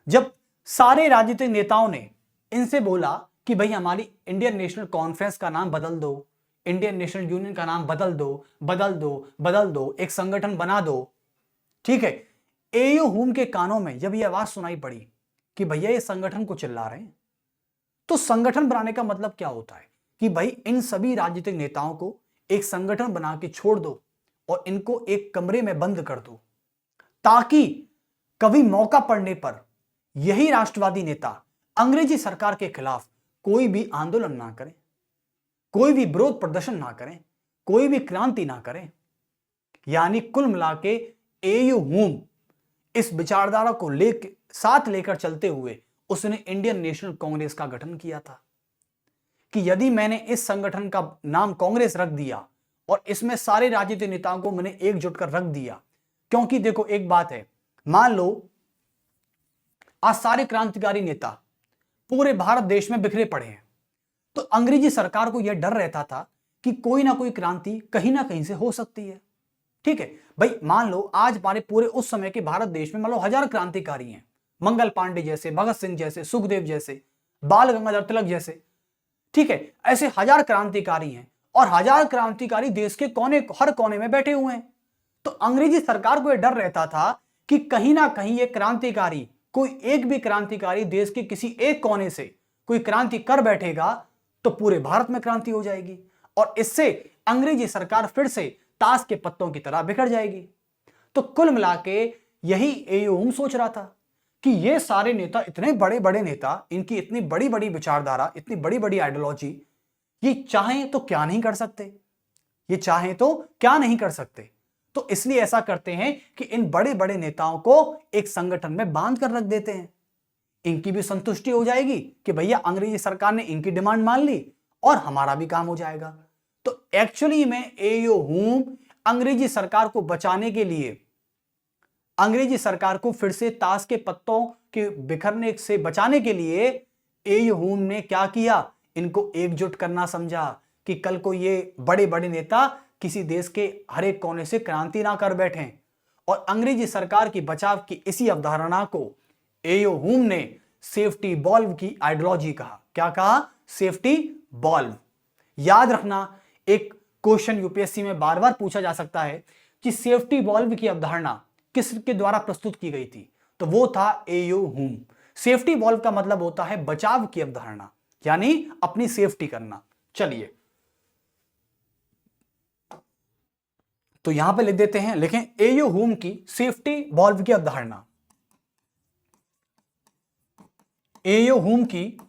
Speaker 1: जब सारे राजनीतिक नेताओं ने इनसे बोला कि भाई हमारी इंडियन नेशनल कॉन्फ्रेंस का नाम बदल दो, इंडियन नेशनल यूनियन का नाम बदल दो, बदल दो, बदल दो, एक संगठन बना दो। ठीक है, एयू हुम के कानों में जब ये आवाज सुनाई पड़ी कि भैया ये संगठन को चिल्ला रहे हैं, तो संगठन बनाने का मतलब क्या होता है कि भाई इन सभी राजनीतिक नेताओं को एक संगठन बना के छोड़ दो और इनको एक कमरे में बंद कर दो, ताकि कभी मौका पड़ने पर यही राष्ट्रवादी नेता अंग्रेजी सरकार के खिलाफ कोई भी आंदोलन ना करें, कोई भी विरोध प्रदर्शन ना करें, कोई भी क्रांति ना करें। यानी कुल मिला के एयू हुम इस विचारधारा को साथ लेकर चलते हुए उसने इंडियन नेशनल कांग्रेस का गठन किया था कि यदि मैंने इस संगठन का नाम कांग्रेस रख दिया और इसमें सारे राजनीतिक नेताओं को मैंने एकजुट कर रख दिया, क्योंकि देखो एक बात है, मान लो आज सारे क्रांतिकारी नेता पूरे भारत देश में बिखरे पड़े हैं, तो अंग्रेजी सरकार को यह डर रहता था कि कोई ना कोई क्रांति कहीं ना कहीं से हो सकती है। ठीक है भाई, मान लो आज हमारे पूरे उस समय के भारत देश में मान लो 1000 क्रांतिकारी हैं, मंगल पांडे जैसे, भगत सिंह जैसे, सुखदेव जैसे, बाल गंगाधर तिलक जैसे। ठीक है, ऐसे 1000 क्रांतिकारी हैं और 1000 क्रांतिकारी देश के हर कोने में बैठे हुए हैं। तो अंग्रेजी सरकार को यह डर रहता था कि कहीं ना कहीं ये क्रांतिकारी, कोई एक भी क्रांतिकारी देश के किसी एक कोने से कोई क्रांति कर बैठेगा तो पूरे भारत में क्रांति हो जाएगी और इससे अंग्रेजी सरकार फिर से ताश के पत्तों की तरह बिखर जाएगी। तो कुल मिला के यही एयू हुम सोच रहा था कि ये सारे नेता, इतने बड़े बड़े नेता, इनकी इतनी बड़ी बड़ी विचारधारा, इतनी बड़ी बड़ी आइडियोलॉजी, ये चाहें तो क्या नहीं कर सकते, ये चाहें तो क्या नहीं कर सकते। तो इसलिए ऐसा करते हैं कि इन बड़े बड़े नेताओं को एक संगठन में बांध कर रख देते हैं। इनकी भी संतुष्टि हो जाएगी कि भैया अंग्रेजी सरकार ने इनकी डिमांड मान ली और हमारा भी काम हो जाएगा। तो एक्चुअली में एयू हुम अंग्रेजी सरकार को बचाने के लिए, अंग्रेजी सरकार को फिर से ताश के पत्तों के बिखरने से बचाने के लिए एयू हुम ने क्या किया, इनको एकजुट करना समझा कि कल को ये बड़े बड़े नेता किसी देश के हर एक कोने से क्रांति ना कर बैठें। और अंग्रेजी सरकार की बचाव की इसी अवधारणा को एयू हुम ने सेफ्टी वॉल्व की आइडियोलॉजी कहा। क्या कहा? Safety valve. याद रखना, एक क्वेश्चन यूपीएससी में बार बार पूछा जा सकता है कि सेफ्टी वॉल्व की अवधारणा किसके द्वारा प्रस्तुत की गई थी, तो वो था एयू हुम। सेफ्टी वॉल्व का मतलब होता है बचाव की अवधारणा, यानी अपनी सेफ्टी करना। चलिए तो यहां पे लिख देते हैं, लिखें एयू हुम की सेफ्टी वॉल्व की अवधारणा। एयू हुम की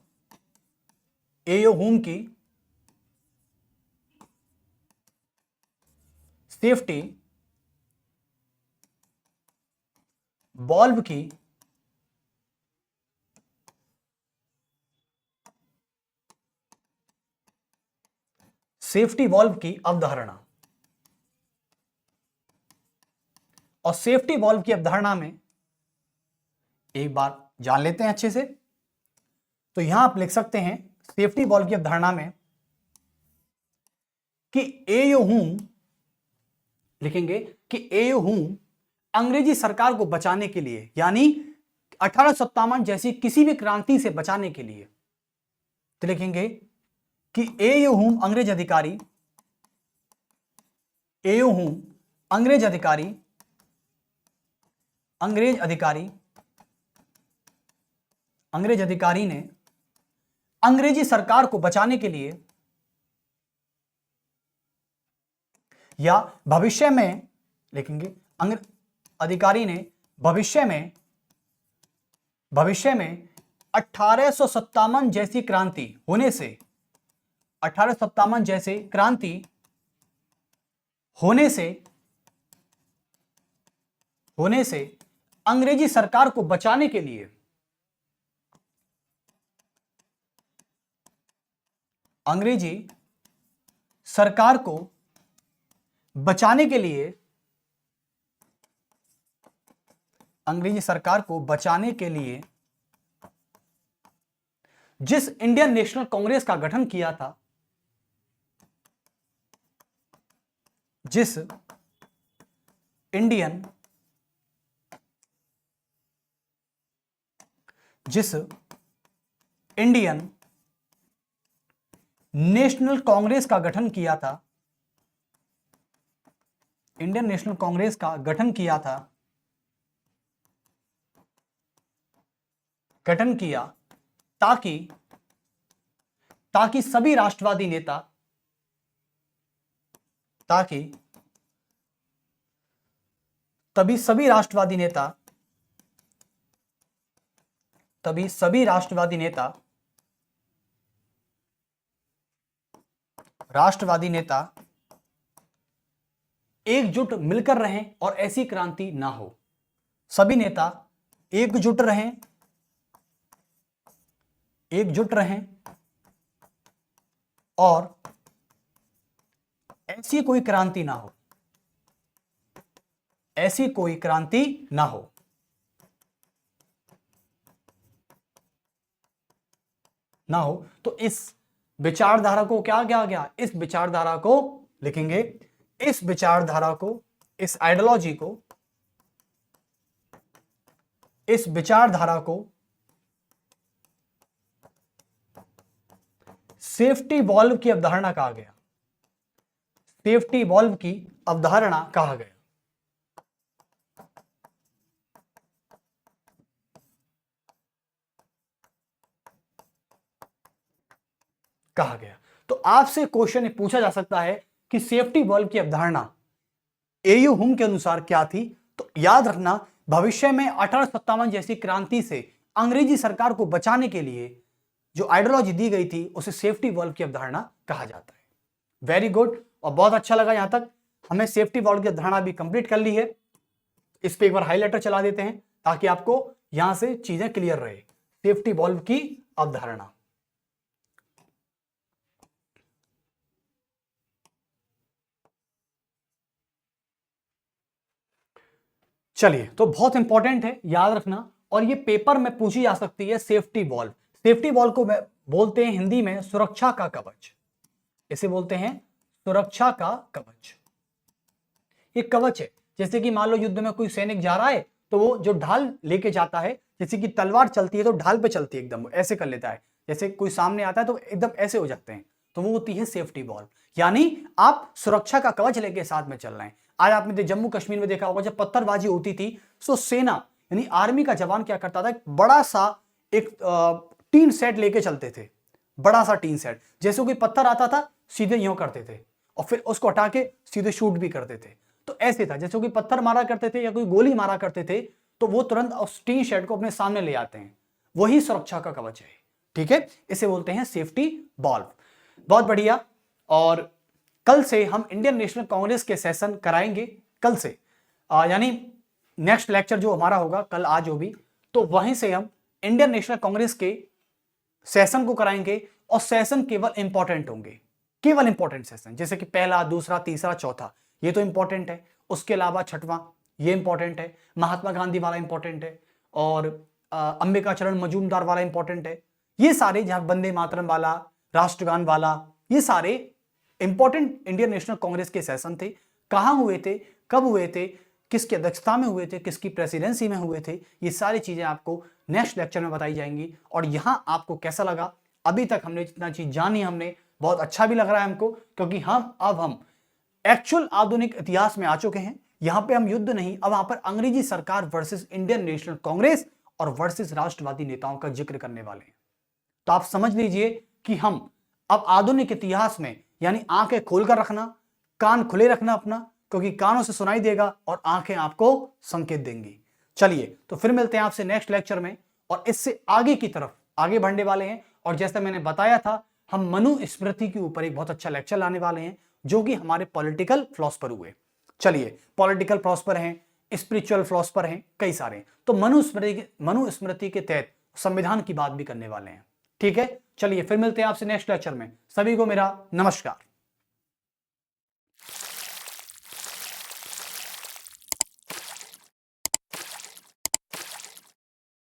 Speaker 1: सेफ्टी वॉल्व की अवधारणा। और सेफ्टी वॉल्व की अवधारणा में एक बार जान लेते हैं अच्छे से। तो यहां आप लिख सकते हैं सेफ्टी वॉल्व की अवधारणा में कि एयू हुम, लिखेंगे कि एयू हुम अंग्रेजी सरकार को बचाने के लिए, यानी 1857 जैसी किसी भी क्रांति से बचाने के लिए, तो लिखेंगे कि एयू हुम अंग्रेज अधिकारी, एयू हुम अंग्रेज अधिकारी ने अंग्रेजी सरकार को बचाने के लिए या भविष्य में, लिखेंगे अधिकारी ने भविष्य में 1857 जैसी क्रांति होने से, 1857 जैसे क्रांति होने से अंग्रेजी सरकार को बचाने के लिए, अंग्रेजी सरकार को बचाने के लिए, अंग्रेजी सरकार को बचाने के लिए जिस इंडियन नेशनल कांग्रेस का गठन किया था, जिस इंडियन नेशनल कांग्रेस का गठन किया था, इंडियन नेशनल कांग्रेस का गठन किया ताकि सभी राष्ट्रवादी नेता एकजुट मिलकर रहें और ऐसी क्रांति ना हो। सभी नेता एकजुट रहें और ऐसी कोई क्रांति ना हो, तो इस विचारधारा को क्या किया गया? इस विचारधारा को लिखेंगे, इस विचारधारा को, इस आइडियोलॉजी को, इस विचारधारा को सेफ्टी वॉल्व की अवधारणा कहा गया। सेफ्टी वॉल्व की अवधारणा कहा गया। कहा गया। तो आपसे क्वेश्चन पूछा जा सकता है कि सेफ्टी वॉल्व की अवधारणा एयू हुम के अनुसार क्या थी। तो याद रखना, भविष्य में 1857 जैसी क्रांति से अंग्रेजी सरकार को बचाने के लिए जो आइडियोलॉजी दी गई थी उसे सेफ्टी वॉल्व की अवधारणा कहा जाता है। वेरी गुड, और बहुत अच्छा लगा। यहां तक हमने सेफ्टी वॉल्व की अवधारणा भी कंप्लीट कर ली है। इस पे एक बार हाईलाइटर चला देते हैं ताकि आपको यहां से चीजें क्लियर रहे। सेफ्टी वॉल्व की अवधारणा, चलिए, तो बहुत इंपॉर्टेंट है, याद रखना। और ये पेपर में पूछी जा सकती है सेफ्टी वॉल्व। सेफ्टी वॉल्व को बोलते हैं हिंदी में सुरक्षा का कवच। इसे बोलते हैं सुरक्षा का कवच। ये कवच है, जैसे कि मान लो युद्ध में कोई सैनिक जा रहा है तो वो जो ढाल लेके जाता है, जैसे कि तलवार चलती है तो ढाल पे चलती है, एकदम ऐसे कर लेता है। जैसे कोई सामने आता है तो एकदम ऐसे हो जाते हैं, तो वो होती है सेफ्टी वॉल्व। यानी आप सुरक्षा का कवच लेके साथ में चल रहे हैं। आज आपने जम्मू कश्मीर में देखा होगा, जब पत्थरबाजी होती थी तो सेना यानी आर्मी का जवान क्या करता था, एक बड़ा सा एक टीन सेट लेके चलते थे। बड़ा सा टीन सेट, जैसे कोई पत्थर आता था सीधे यूं करते थे और फिर उसको हटा के सीधे शूट भी करते थे। तो ऐसे था, जैसे कोई पत्थर मारा करते थे या कोई गोली मारा करते थे तो वो तुरंत उस टीन शेड को अपने सामने ले आते हैं। वही सुरक्षा का कवच है, ठीक है। इसे बोलते हैं सेफ्टी वॉल्व। बहुत बढ़िया। और कल से हम इंडियन नेशनल कांग्रेस के सेशन कराएंगे। कल से यानी नेक्स्ट लेक्चर जो हमारा होगा कल आज हो भी, तो वहीं से हम इंडियन नेशनल कांग्रेस के सेशन को कराएंगे। और सेशन केवल इंपॉर्टेंट होंगे, केवल इंपॉर्टेंट सेशन, जैसे कि पहला, दूसरा, तीसरा, चौथा, ये तो इंपॉर्टेंट है। उसके अलावा छठवां, ये इंपॉर्टेंट है। महात्मा गांधी वाला इंपॉर्टेंट है। और अंबिका चरण मजूमदार वाला इंपॉर्टेंट है। ये सारे, जहां वंदे मातरम वाला, राष्ट्रगान वाला, ये सारे इंपॉर्टेंट इंडियन नेशनल कांग्रेस के सेशन थे। कहां हुए थे, कब हुए थे, किसकी अध्यक्षता में हुए थे, किसकी प्रेसिडेंसी में हुए थे, ये सारी चीजें आपको नेक्स्ट लेक्चर में बताई जाएंगी। और यहां आपको कैसा लगा, अभी तक हमने जितना चीज जानी, हमने बहुत अच्छा भी लग रहा है हमको, क्योंकि हम एक्चुअल आधुनिक इतिहास में आ चुके हैं। यहां पे हम युद्ध नहीं, अब वहां पर अंग्रेजी सरकार वर्सेस इंडियन नेशनल कांग्रेस और वर्सेस राष्ट्रवादी नेताओं का जिक्र करने वाले हैं। तो आप समझ लीजिए कि हम अब आधुनिक इतिहास में, यानी आंखें खोलकर रखना, कान खुले रखना अपना, क्योंकि कानों से सुनाई देगा और आंखें आपको संकेत देंगी। चलिए, तो फिर मिलते हैं आपसे नेक्स्ट लेक्चर में, और इससे आगे की तरफ आगे बढ़ने वाले हैं। और जैसा मैंने बताया था, हम मनुस्मृति के ऊपर एक बहुत अच्छा लेक्चर लाने वाले हैं, जो कि हमारे पॉलिटिकल फिलॉसफर हुए। चलिए, पॉलिटिकल फिलॉसफर हैं, स्पिरिचुअल फिलॉसफर हैं, कई सारे। तो मनुस्मृति के तहत संविधान की बात भी करने वाले हैं, ठीक है। चलिए, फिर मिलते हैं आपसे नेक्स्ट लेक्चर में। सभी को मेरा नमस्कार।